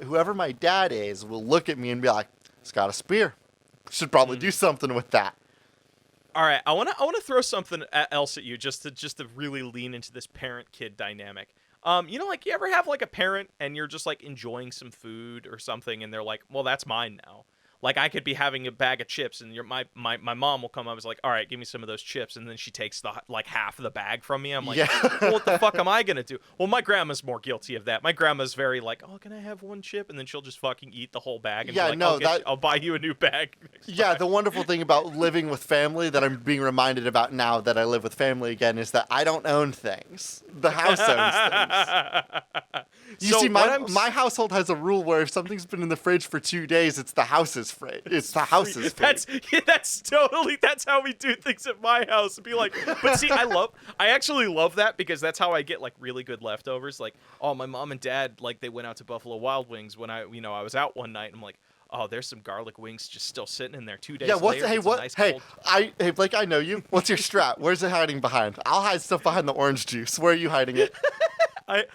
whoever my dad is will look at me and be like, "It's got a spear. Should probably do something with that." All right, I want to throw something else at you just to really lean into this parent-kid dynamic. Like you ever have like a parent and you're just like enjoying some food or something, and they're like, "Well, that's mine now." Like I could be having a bag of chips, and my mom will come up and is like, "All right, give me some of those chips," and then she takes half of the bag from me. I'm like, well, what the fuck am I gonna do? Well, my grandma's more guilty of that. My grandma's very like, "Oh, can I have one chip?" And then she'll just fucking eat the whole bag. And be like, I'll buy you a new bag. Yeah, the wonderful thing about living with family that I'm being reminded about now that I live with family again is that I don't own things. The house owns things. You see, my household has a rule where if something's been in the fridge for 2 days, it's the house's fridge. It's the house's fridge. That's how we do things at my house. Be like, but see, I actually love that because that's how I get like really good leftovers. Like, oh, my mom and dad, like they went out to Buffalo Wild Wings when I was out one night, and I'm like, oh, there's some garlic wings just still sitting in there 2 days later. Hey, Blake, I know you. What's your strat? Where's it hiding behind? I'll hide stuff behind the orange juice. Where are you hiding it? I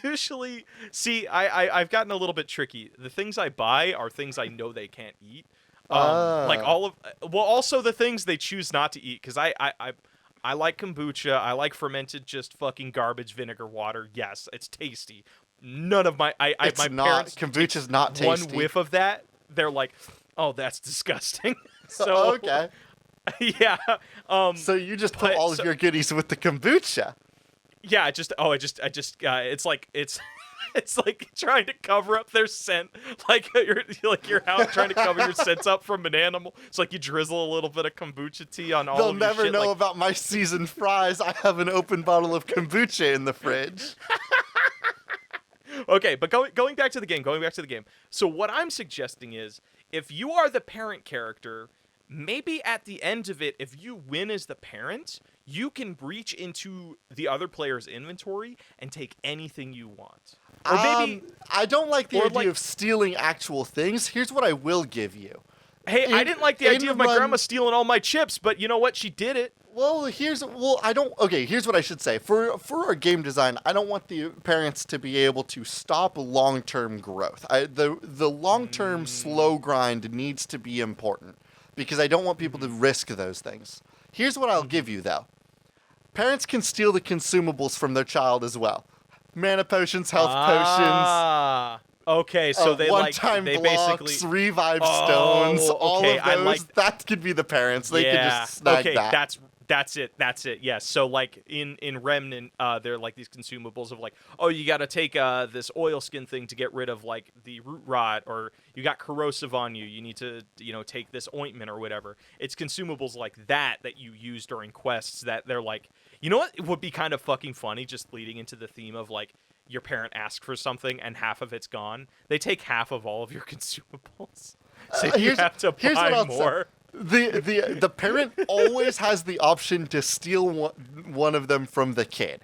usually see I've gotten a little bit tricky. The things I buy are things I know they can't eat. Like also the things they choose not to eat, because I like kombucha. I like fermented just fucking garbage vinegar water. Yes, it's tasty. None of my parents kombucha's not tasty. One whiff of that, they're like, "Oh, that's disgusting." So okay. Yeah. So you just put all of your goodies with the kombucha. Yeah, it's like trying to cover up their scent, like you're out trying to cover your scent up from an animal. It's like you drizzle a little bit of kombucha tea on all They'll of your never shit, know like, about my seasoned fries. I have an open bottle of kombucha in the fridge. Okay, but going back to the game. So what I'm suggesting is, if you are the parent character, maybe at the end of it, if you win as the parent, you can reach into the other player's inventory and take anything you want. Or maybe I don't like the idea of stealing actual things. Here's what I will give you. Hey, I didn't like the idea of my grandma stealing all my chips, but you know what? She did it. Here's what I should say. For our game design, I don't want the parents to be able to stop long-term growth. The long-term slow grind needs to be important, because I don't want people to risk those things. Here's what I'll give you, though. Parents can steal the consumables from their child as well. Mana potions, health potions. Okay, so they one-time blocks, basically revive stones, all of those. That could be the parents. They could just snag that. That's it. Yes. So like in Remnant, they're like these consumables of like, oh, you got to take this oil skin thing to get rid of like the root rot, or you got corrosive on you. You need to take this ointment or whatever. It's consumables like that you use during quests that they're like, you know what? It would be kind of fucking funny, just leading into the theme of like your parent asks for something and half of it's gone. They take half of all of your consumables, so you have to buy more. The parent always has the option to steal one of them from the kid.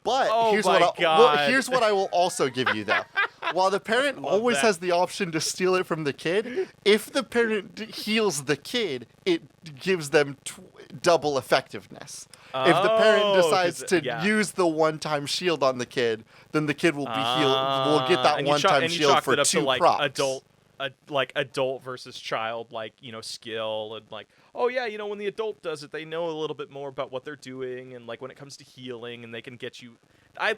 But here's what I will also give you, though. While the parent always has the option to steal it from the kid, if the parent heals the kid, it gives them double effectiveness. If the parent decides to use the one-time shield on the kid, then the kid will be healed. Will get that one-time shield for 2 procs. like adult versus child, like, you know, skill, and like, oh yeah, you know, when the adult does it, they know a little bit more about what they're doing, and like when it comes to healing, and they can get you. I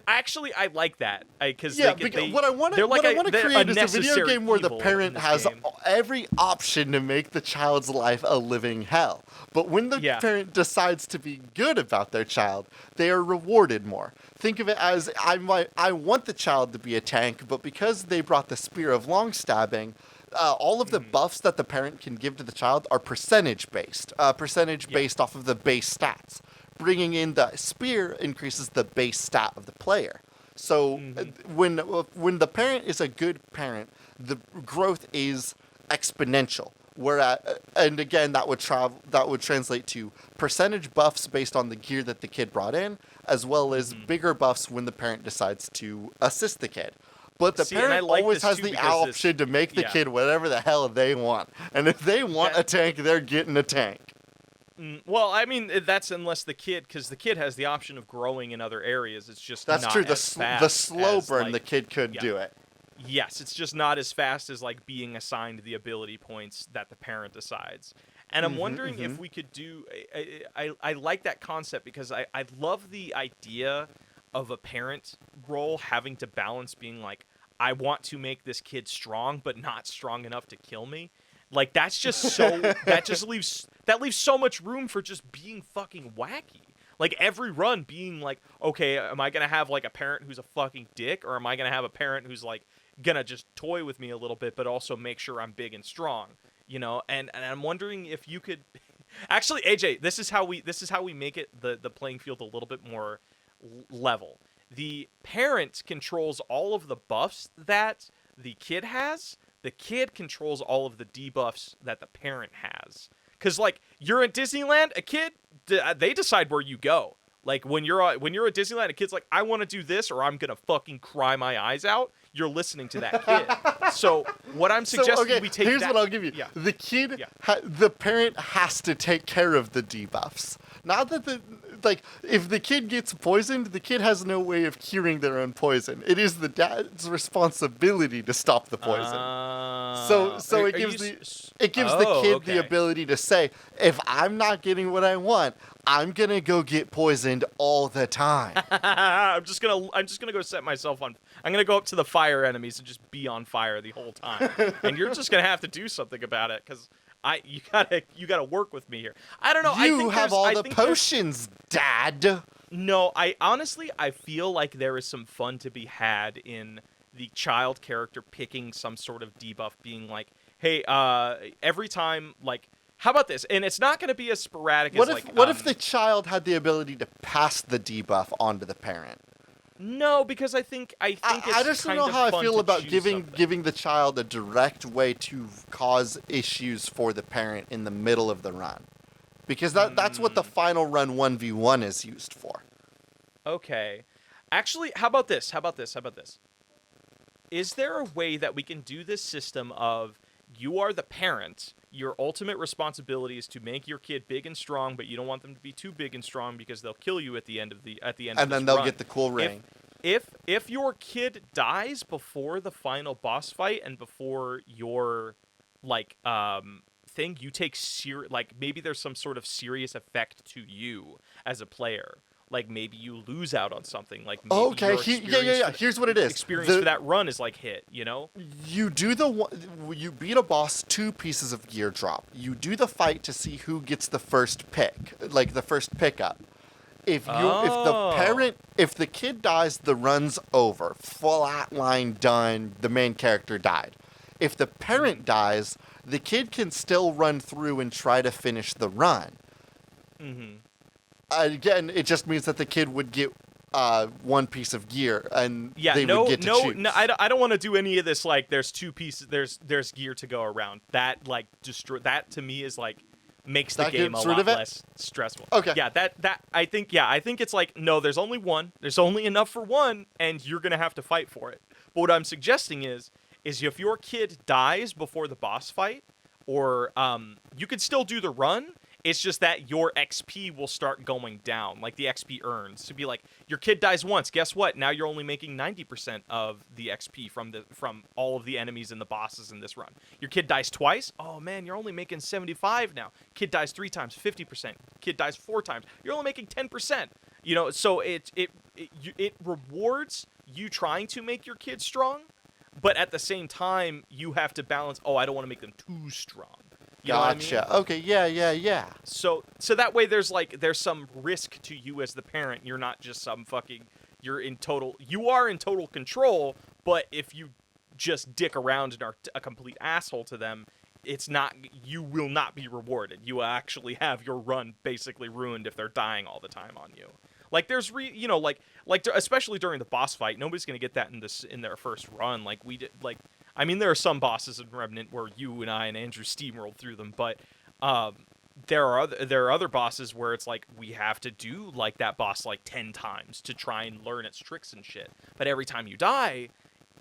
like that, because what I want to create is a video game where the parent has every option to make the child's life a living hell. But when the parent decides to be good about their child, they are rewarded more. Think of it as I want the child to be a tank, but because they brought the Spear of Long Stabbing, all of the buffs that the parent can give to the child are percentage based off of the base stats. Bringing in the spear increases the base stat of the player. So when the parent is a good parent, the growth is exponential. And again, that would translate to percentage buffs based on the gear that the kid brought in, as well as bigger buffs when the parent decides to assist the kid. But the parent always has the option to make the kid whatever the hell they want. And if they want a tank, they're getting a tank. Well, I mean, that's unless because the kid has the option of growing in other areas. It's just that's not true. As fast the slow burn, like, the kid could do it. Yes, it's just not as fast as like being assigned the ability points that the parent decides. And I'm wondering if we could do. I like that concept because I love the idea of a parent role having to balance being like, I want to make this kid strong, but not strong enough to kill me. Like, that's just so that leaves so much room for just being fucking wacky. Like, every run being like, okay, am I gonna have like a parent who's a fucking dick, or am I gonna have a parent who's like gonna just toy with me a little bit, but also make sure I'm big and strong, you know? And I'm wondering if you could actually, AJ, this is how we make it the playing field a little bit more level. The parent controls all of the buffs that the kid has. The kid controls all of the debuffs that the parent has. Because, like, you're at Disneyland, a kid, they decide where you go. Like, when you're at Disneyland, a kid's like, I want to do this or I'm going to fucking cry my eyes out. You're listening to that kid. So, what I'm suggesting we take here's what I'll give you. Yeah. The kid, the parent has to take care of the debuffs. Not that if the kid gets poisoned, the kid has no way of curing their own poison. It is the dad's responsibility to stop the poison. So it gives the kid the ability to say, if I'm not getting what I want, I'm gonna go get poisoned all the time. I'm just gonna go set myself on. I'm gonna go up to the fire enemies and just be on fire the whole time. And you're just gonna have to do something about it because you gotta work with me here. I don't know. You have all the potions, Dad. No, I feel like there is some fun to be had in the child character picking some sort of debuff, being like, hey, every time, like, how about this? And it's not going to be as sporadic as what if the child had the ability to pass the debuff onto the parent? No, because I think it's I just don't know how I feel about giving the child a direct way to cause issues for the parent in the middle of the run. Because that's what the final run 1v1 is used for. Okay. Actually, how about this? Is there a way that we can do this system of you are the parent, your ultimate responsibility is to make your kid big and strong, but you don't want them to be too big and strong because they'll kill you at the end of and then they'll get the cool ring. If your kid dies before the final boss fight and before your thing, you take maybe there's some sort of serious effect to you as a player. Like, maybe you lose out on something. Like, maybe Here's what it is. Experience for that run is like hit, you know? You beat a boss 2 pieces of gear drop. You do the fight to see who gets the first pick, like the first pickup. If the kid dies, the run's over. Flatline done. The main character died. If the parent dies, the kid can still run through and try to finish the run. Mm-hmm. Again, it just means that the kid would get 1 piece of gear, and they would get to choose. No, I don't want to do any of this. Like, there's 2 pieces. There's gear to go around. That that to me is like makes the game a lot less stressful. Okay. Yeah, I think it's like, no, there's only one. There's only enough for one, and you're gonna have to fight for it. But what I'm suggesting is if your kid dies before the boss fight, or you could still do the run. It's just that your XP will start going down, like the XP earns. To be like, your kid dies once, guess what? Now you're only making 90% of the XP from all of the enemies and the bosses in this run. Your kid dies twice, oh man, you're only making 75 now. Kid dies 3 times, 50%. Kid dies 4 times, you're only making 10%. You know, so it rewards you trying to make your kids strong, but at the same time, you have to balance, oh, I don't want to make them too strong. You know what I mean? Gotcha. Okay, yeah. So that way there's some risk to you as the parent. You're not just you are in total control, but if you just dick around and are a complete asshole to them, you will not be rewarded. You will actually have your run basically ruined if they're dying all the time on you. Like there's especially during the boss fight, nobody's going to get that in their first run like we did. Like, I mean, there are some bosses in Remnant where you and I and Andrew steamrolled through them, but there are other bosses where it's like we have to do like that boss like 10 times to try and learn its tricks and shit. But every time you die,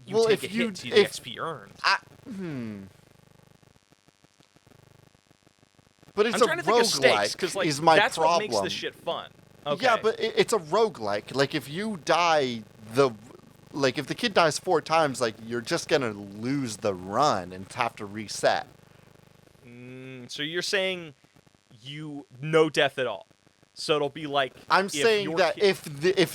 you take a hit to the XP earned. But it's I'm trying to think of stakes because like that's problem. What makes this shit fun. Okay. Yeah, but it's a roguelike. Like if you die if the kid dies 4 times, like you're just gonna lose the run and have to reset. So you're saying no death at all. So it'll be like I'm saying that if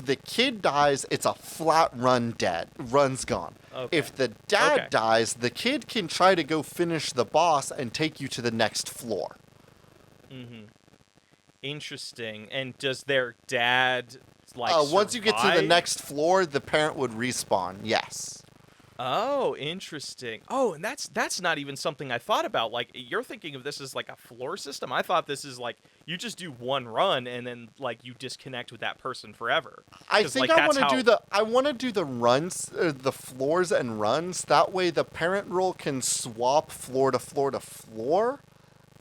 the kid dies, it's a flat run dead. Run's gone. Okay. If the dad dies, the kid can try to go finish the boss and take you to the next floor. Mm-hmm. Interesting. And does their dad once you get to the next floor, the parent would respawn. Yes. Oh, interesting. Oh, and that's not even something I thought about. Like, you're thinking of this as like a floor system. I thought this is like you just do one run and then like you disconnect with that person forever. I think I want to do the runs, the floors and runs. That way, the parent role can swap floor to floor to floor.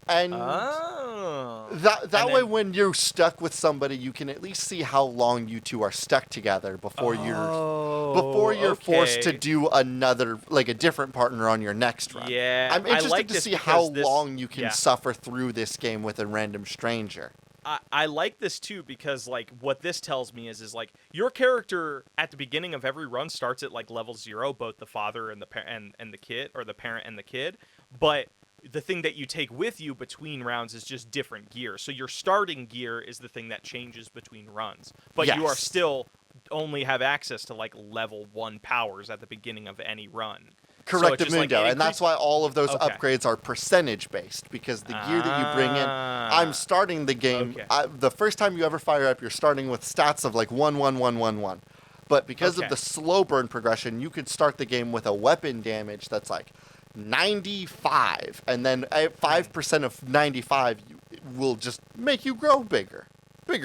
And that way, when you're stuck with somebody, you can at least see how long you two are stuck together before you're forced to do another, like a different partner on your next run. Yeah, I'm interested to see how long you can suffer through this game with a random stranger. I like this too because like what this tells me is like your character at the beginning of every run starts at like level 0, both the father and the kid, or the parent and the kid, but the thing that you take with you between rounds is just different gear. So your starting gear is the thing that changes between runs. But you are still only have access to like level 1 powers at the beginning of any run. Correct, Mundo. And that's why all of those upgrades are percentage based, because the gear that you bring in, I'm starting the game. The first time you ever fire up, you're starting with stats of like 1, 1, 1, 1, 1. But because of the slow burn progression, you could start the game with a weapon damage that's like 95, and then 5% of 95 will just make you grow bigger,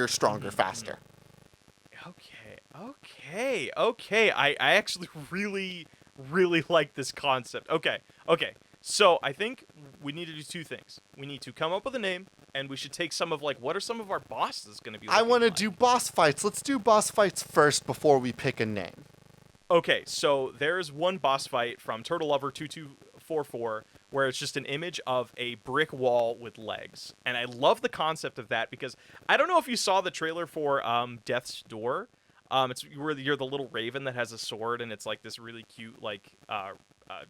stronger, faster. Okay. I actually really like this concept. Okay. So I think we need to do 2 things. We need to come up with a name, and we should take some of like, what are some of our bosses going to be? I want to do boss fights. Let's do boss fights first before we pick a name. Okay, so there's one boss fight from Turtle Lover 2244 where it's just an image of a brick wall with legs. And I love the concept of that because I don't know if you saw the trailer for Death's Door. It's where you're the little raven that has a sword, and it's like this really cute, like,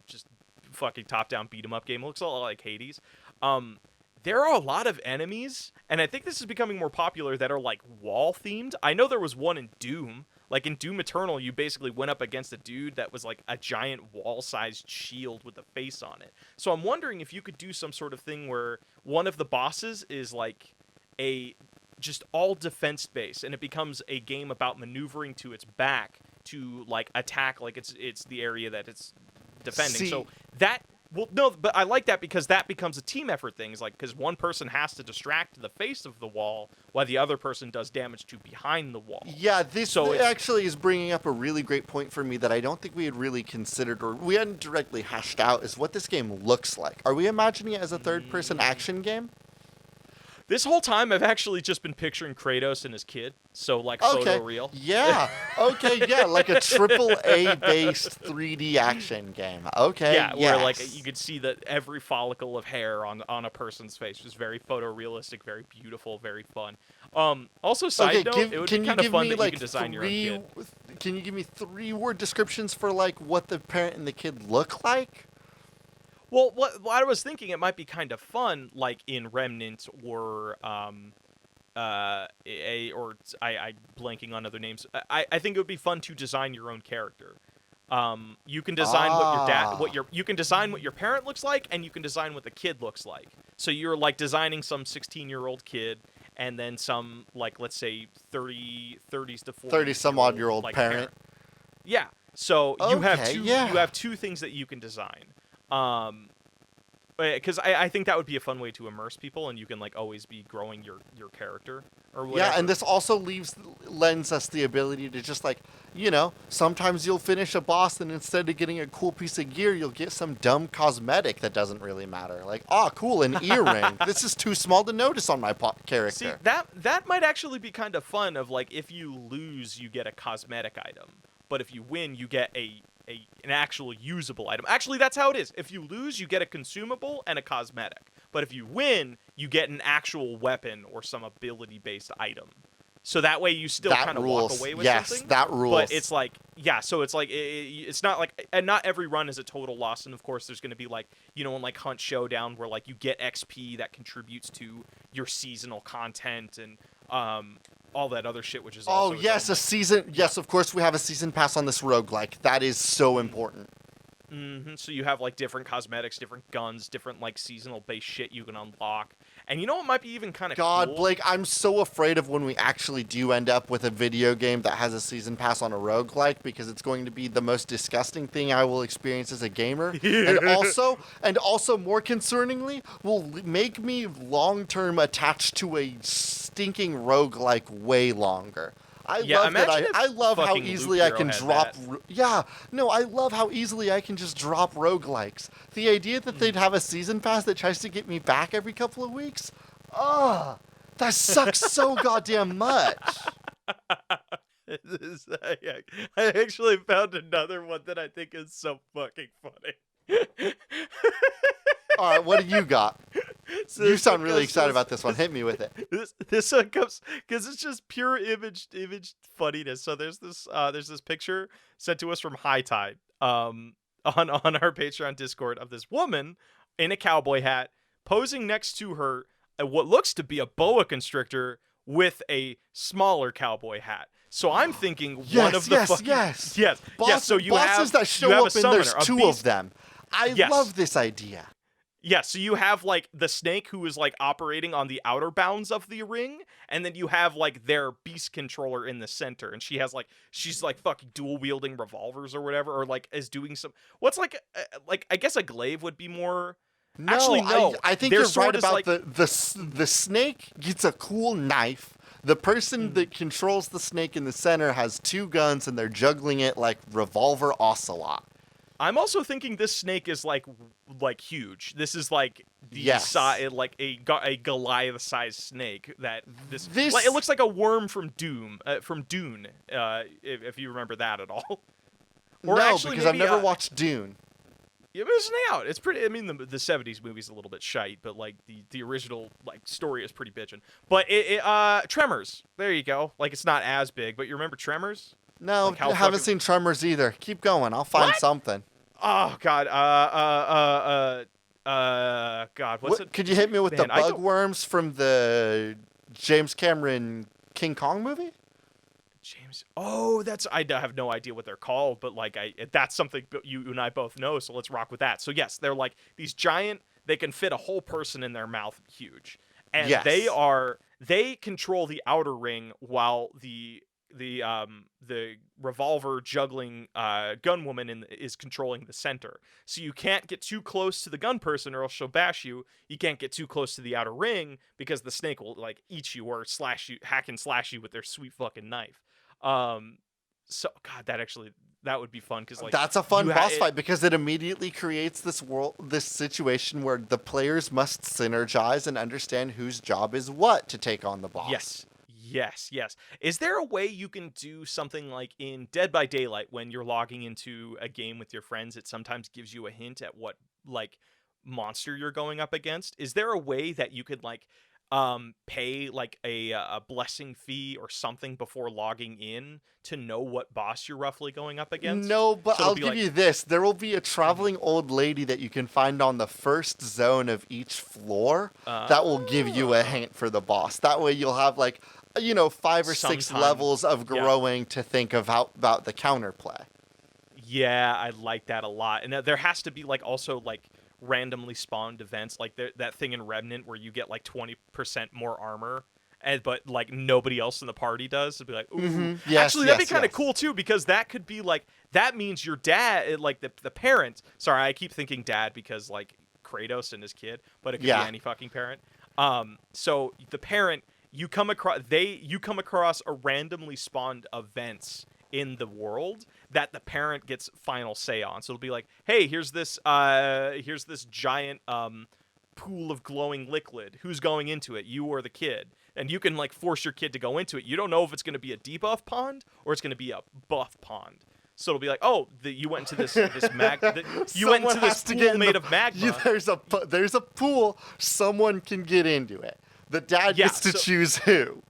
just fucking top-down beat-em-up game. It looks a lot like Hades. There are a lot of enemies, and I think this is becoming more popular, that are like wall-themed. I know there was one in Doom. Like in Doom Eternal, you basically went up against a dude that was like a giant wall-sized shield with a face on it. So I'm wondering if you could do some sort of thing where one of the bosses is like just all defense-based, and it becomes a game about maneuvering to its back to like attack like it's the area that it's defending. So that... Well, no, but I like that because that becomes a team effort thing. It's like, because one person has to distract the face of the wall while the other person does damage to behind the wall. Yeah, this actually is bringing up a really great point for me that I don't think we had really considered, or we hadn't directly hashed out, is what this game looks like. Are we imagining it as a third-person action game? This whole time, I've actually just been picturing Kratos and his kid, so like Okay. photoreal. Yeah. Okay. Yeah. Like a AAA based 3D action game. Okay. Yeah, where like yes. you could see that every follicle of hair on a person's face was very photorealistic, very beautiful, very fun. Also, side note, it would be kind of fun that you can design your own kid. Can you give me 3-word descriptions for like what the parent and the kid look like? Well, what I was thinking, it might be kind of fun, like in Remnant or I blanking on other names. I think it would be fun to design your own character. You can design you can design what your parent looks like, and you can design what the kid looks like. So you're like designing some 16-year-old kid, and then some like let's say 30s to 40s 30 some odd year old like, parent. Yeah. So you Okay, you have two things that you can design. Because I think that would be a fun way to immerse people, and you can like always be growing your character or whatever. Yeah, and this also lends us the ability to just like, sometimes you'll finish a boss and instead of getting a cool piece of gear, you'll get some dumb cosmetic that doesn't really matter. Like, cool, an earring. This is too small to notice on my character. See, that might actually be kind of fun. Of like, if you lose, you get a cosmetic item, but if you win, you get an actual usable item. Actually, that's how it is. If you lose, you get a consumable and a cosmetic. But if you win, you get an actual weapon or some ability-based item. So that way you still kind of walk away with something. Yes, that rules. But it's like, yeah, so it's like, it's not like, and not every run is a total loss. And of course, there's going to be like, in like Hunt Showdown where like you get XP that contributes to your seasonal content and all that other shit, which is also yes, a season. Yes, of course we have a season pass on this roguelike. That is so important. So you have like different cosmetics, different guns, different like seasonal based shit you can unlock. And you know what might be even kind of cool? Blake, I'm so afraid of when we actually do end up with a video game that has a season pass on a roguelike, because it's going to be the most disgusting thing I will experience as a gamer. and also more concerningly, will make me long-term attached to a stinking roguelike way longer. I love how easily I can drop. I love how easily I can just drop roguelikes. The idea that they'd have a season pass that tries to get me back every couple of weeks, that sucks so goddamn much. I actually found another one that I think is so fucking funny. All right, what do you got? So you sound really excited about this one. Hit me with it. This one comes because it's just pure image funniness. So there's this picture sent to us from High Tide on our Patreon Discord of this woman in a cowboy hat posing next to her what looks to be a boa constrictor with a smaller cowboy hat. So I'm thinking one of the So you bosses that show up and there's two of them. I love this idea. Yeah, so you have, like, the snake who is, like, operating on the outer bounds of the ring, and then you have, like, their beast controller in the center, and she's, like, fucking dual-wielding revolvers or whatever, or, like, is doing some... What's, like, I guess a glaive would be more... No, actually, no. I think you're right about the snake gets a cool knife. The person that controls the snake in the center has two guns, and they're juggling it like Revolver Ocelot. I'm also thinking this snake is like huge. This is like like a Goliath-sized snake that it looks like a worm from Dune, if you remember that at all. Or no, because I've never watched Dune. It was out. It's pretty. I mean, the 70s movie's a little bit shite, but like the original like story is pretty bitchin'. But Tremors. There you go. Like it's not as big, but you remember Tremors? No, like I haven't seen Tremors either. Keep going. I'll find something. Oh God. God. What's it? Could you hit me with the bugworms from the James Cameron King Kong movie? Oh, I have no idea what they're called, but like that's something you and I both know. So let's rock with that. So yes, they're like these giant. They can fit a whole person in their mouth, huge, and they control the outer ring while the revolver juggling gun woman is controlling the center. So you can't get too close to the gun person or else she'll bash you. You can't get too close to the outer ring because the snake will like eat you or hack and slash you with their sweet fucking knife. So God, That would be fun because like That's a fun boss it, fight because it immediately creates this situation where the players must synergize and understand whose job is what to take on the boss. Yes. Yes, yes. Is there a way you can do something like in Dead by Daylight when you're logging into a game with your friends, it sometimes gives you a hint at what like monster you're going up against? Is there a way that you could like pay like a blessing fee or something before logging in to know what boss you're roughly going up against? No, but So it'll I'll be give like- you this. There will be a traveling old lady that you can find on the first zone of each floor that will give you a hint for the boss. That way you'll have like, 5 or 6 Sometime- levels of yeah. growing to think about the counterplay. Yeah, I like that a lot. And there has to be like also like randomly spawned events like that thing in Remnant where you get like 20% more armor but like nobody else in the party does. It'd be like, ooh. Yes, Actually, that'd be yes, kind of yes. cool too because that could be like that means your dad like the parent. Sorry, I keep thinking dad because like Kratos and his kid, but it could Yeah. be any fucking parent. So the parent you come across a randomly spawned events in the world that the parent gets final say on. So it'll be like, hey, here's this giant pool of glowing liquid. Who's going into it? You or the kid? And you can like force your kid to go into it. You don't know if it's going to be a debuff pond or it's going to be a buff pond. So it'll be like, oh, you went into this you went into this pool made of magma. There's a pool. Someone can get into it. The dad Yeah, gets to so- choose who.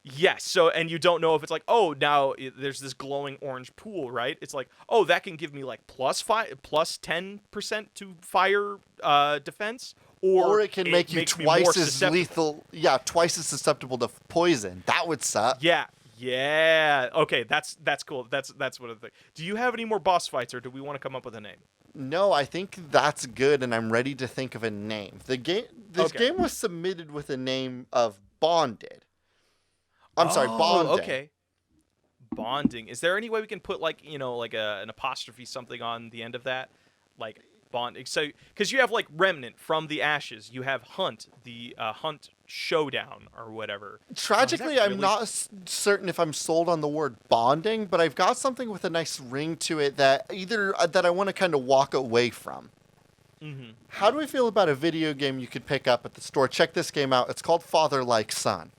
Yes. So, and you don't know if it's like, oh, now there's this glowing orange pool, right? It's like, oh, that can give me like plus 10% to fire defense, Or it can make you makes me more twice as susceptible. lethal. Yeah, twice as susceptible to poison. That would suck. Yeah. Yeah. Okay. That's cool. That's what I think. Do you have any more boss fights, or do we want to come up with a name? No, I think that's good, and I'm ready to think of a name. This Okay. game was submitted with a name of Bonded. I'm sorry, Bonding. Okay. Bonding. Is there any way we can put like like an apostrophe something on the end of that, like bonding? So because you have like Remnant from the Ashes, you have Hunt, the Hunt Showdown or whatever. Tragically, that I'm really- not certain if I'm sold on the word bonding, but I've got something with a nice ring to it that that I want to kind of walk away from. Mm-hmm. How do we feel about a video game you could pick up at the store? Check this game out. It's called Father Like Son.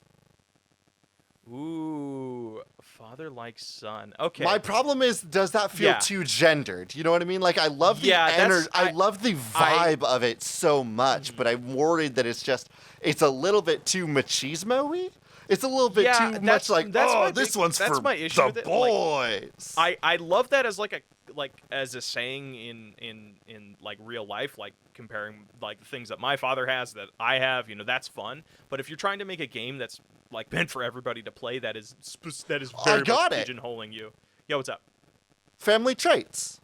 Ooh, father like son. Okay. My problem is, does that feel Yeah. too gendered? You know what I mean? Like, I love the Yeah, that's- I love the vibe of it so much, but I'm worried that it's a little bit too machismo-y. It's a little bit Yeah, too that's- much like, that's oh, my this big- one's that's for my issue the with it, like, boys. I love that as as a saying in like real life, like comparing like the things that my father has that I have, that's fun. But if you're trying to make a game that's like meant for everybody to play, that is very got much it. pigeonholing you. Yo, what's up? Family traits.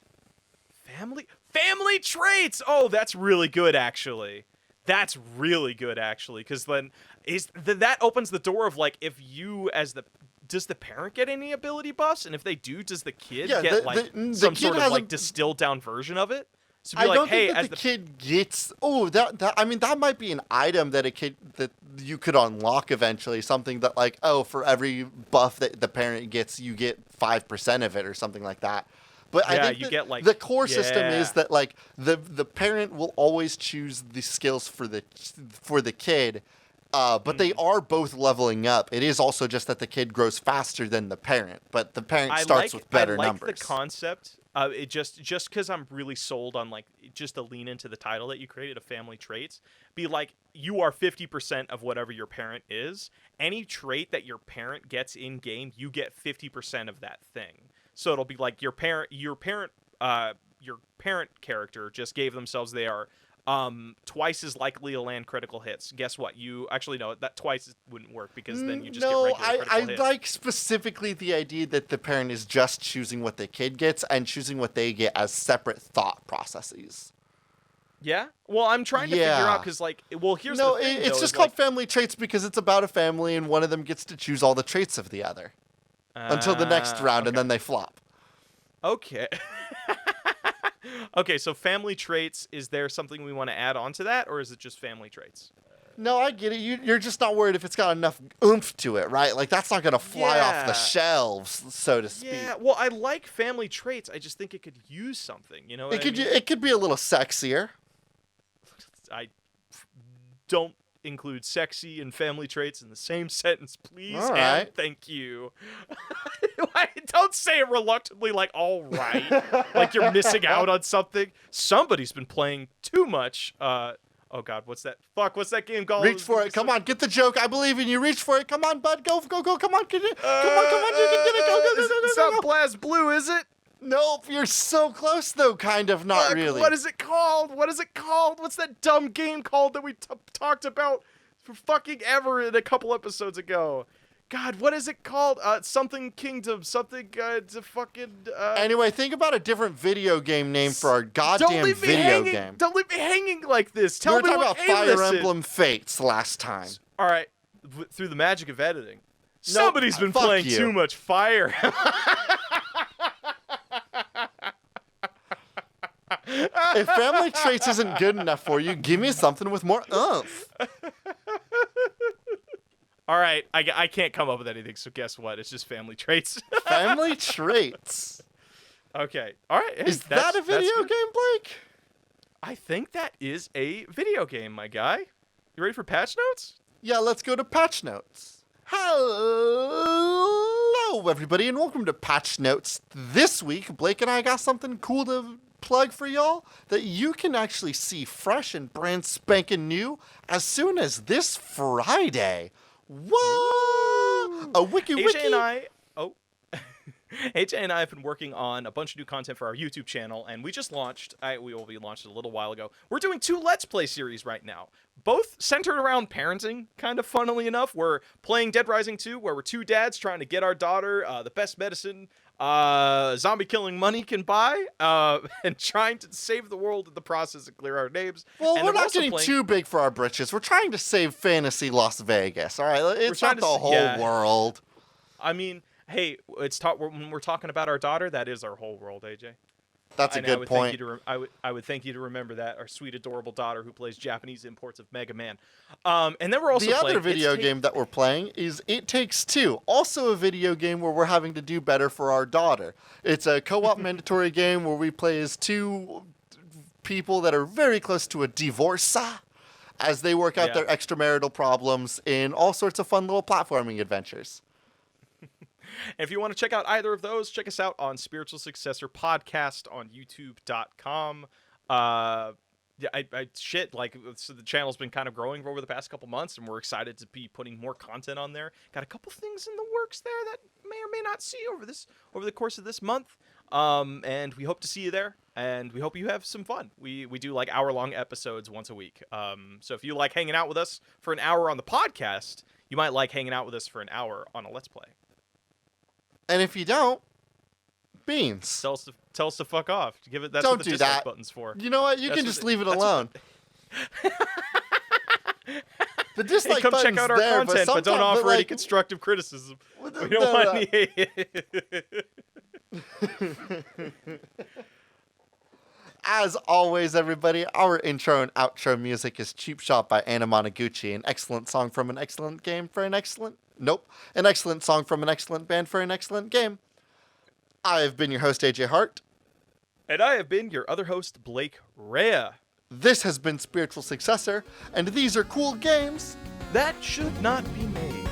Family traits. Oh, that's really good actually. That's really good actually, because then that opens the door of like if you does the parent get any ability buffs, and if they do, does the kid Yeah, get the some kid sort of has like a- distilled down version of it? So be I like, don't hey, think as that the kid gets. Oh, that might be an item that you could unlock eventually. Something that like, oh, for every buff that the parent gets, you get 5% of it or something like that. But I Yeah, think you that get, like- the core system is yeah. that like the parent will always choose the skills for the kid. But they are both leveling up. It is also just that the kid grows faster than the parent, but the parent starts with better I like numbers. the concept. It just because I'm really sold on like just to lean into the title that you created of family traits. Be like you are 50% of whatever your parent is. Any trait that your parent gets in game, you get 50% of that thing. So it'll be like your parent character just gave themselves they are twice as likely to land critical hits. Guess what? You actually no, that twice wouldn't work because then you just get regular critical I hits. like specifically the idea that the parent is just choosing what the kid gets and choosing what they get as separate thought processes. Yeah. Well, I'm trying to figure Yeah. out because like, well, here's No, the thing. it's though, just is, called like, family traits because it's about a family and one of them gets to choose all the traits of the other until the next round, and then they flop. Okay. Okay, so family traits. Is there something we want to add on to that, or is it just family traits? No, I get it. You're just not worried if it's got enough oomph to it, right? Like, that's not going to fly off the shelves, so to speak. Yeah, well, I like family traits. I just think it could use something, you know what I mean? It could be a little sexier. I don't include sexy and family traits in the same sentence, please. All right. And thank you. Don't say it reluctantly like, all right. Like you're missing out on something. Somebody's been playing too much. Oh, God, what's that? Fuck, what's that game called? Reach for it. Come on, get the joke. I believe in you. Reach for it. Come on, bud. Go. Come on. Come on. You can get it. Go. It's not Blast Blue, is it? Nope, you're so close, though, kind of. Not really. What is it called? What's that dumb game called that we talked about for fucking ever in a couple episodes ago? God, what is it called? Something Kingdom, something to fucking. Anyway, think about a different video game name for our goddamn video game. Don't leave me hanging like this. Tell we were me talking what about game Fire Emblem Fates last time. All right, through the magic of editing, somebody's been fuck playing you. too much Fire. If family traits isn't good enough for you, give me something with more oomph. All right, I can't come up with anything, so guess what? It's just family traits. Family traits. Okay, all right. Hey, Is that a video game, Blake? I think that is a video game, my guy. You ready for patch notes? Yeah, let's go to patch notes. Hello, everybody, and welcome to Patch Notes. This week, Blake and I got something cool to plug for y'all that you can actually see fresh and brand spanking new as soon as this Friday. Whoa! A wiki. AJ and I have been working on a bunch of new content for our YouTube channel, and we just launched. We launched it a little while ago. We're doing 2 Let's Play series right now, both centered around parenting. Kind of funnily enough, we're playing Dead Rising 2, where we're 2 dads trying to get our daughter the best medicine zombie killing money can buy, and trying to save the world in the process and clear our names. Well, and we're not getting too big for our britches. We're trying to save fantasy Las Vegas. All right, it's not the whole world. I mean, hey, when we're talking about our daughter, that is our whole world, AJ. That's a good point. I would thank you to remember that, our sweet, adorable daughter who plays Japanese imports of Mega Man. And then we're also the other video game that we're playing is It Takes Two, also a video game where we're having to do better for our daughter. It's a co-op mandatory game where we play as 2 people that are very close to a divorce as they work out their extramarital problems in all sorts of fun little platforming adventures. And if you want to check out either of those, check us out on Spiritual Successor Podcast on YouTube.com. So the channel's been kind of growing over the past couple months, and we're excited to be putting more content on there. Got a couple things in the works there that may or may not see over the course of this month. And we hope to see you there, and we hope you have some fun. We do like hour-long episodes once a week. So if you like hanging out with us for an hour on the podcast, you might like hanging out with us for an hour on a Let's Play. And if you don't, beans. Tell us to fuck off. That's don't what the do dislike that. button's for. You know what? You can just leave it alone. The dislike come button's check out our there, content, but don't offer any constructive criticism. We don't want any. As always, everybody, our intro and outro music is Cheap Shot by Anna Monoguchi, an excellent song from an excellent game for an excellent... Nope. An excellent song from an excellent band for an excellent game. I have been your host, AJ Hart. And I have been your other host, Blake Rea. This has been Spiritual Successor, and these are cool games that should not be made.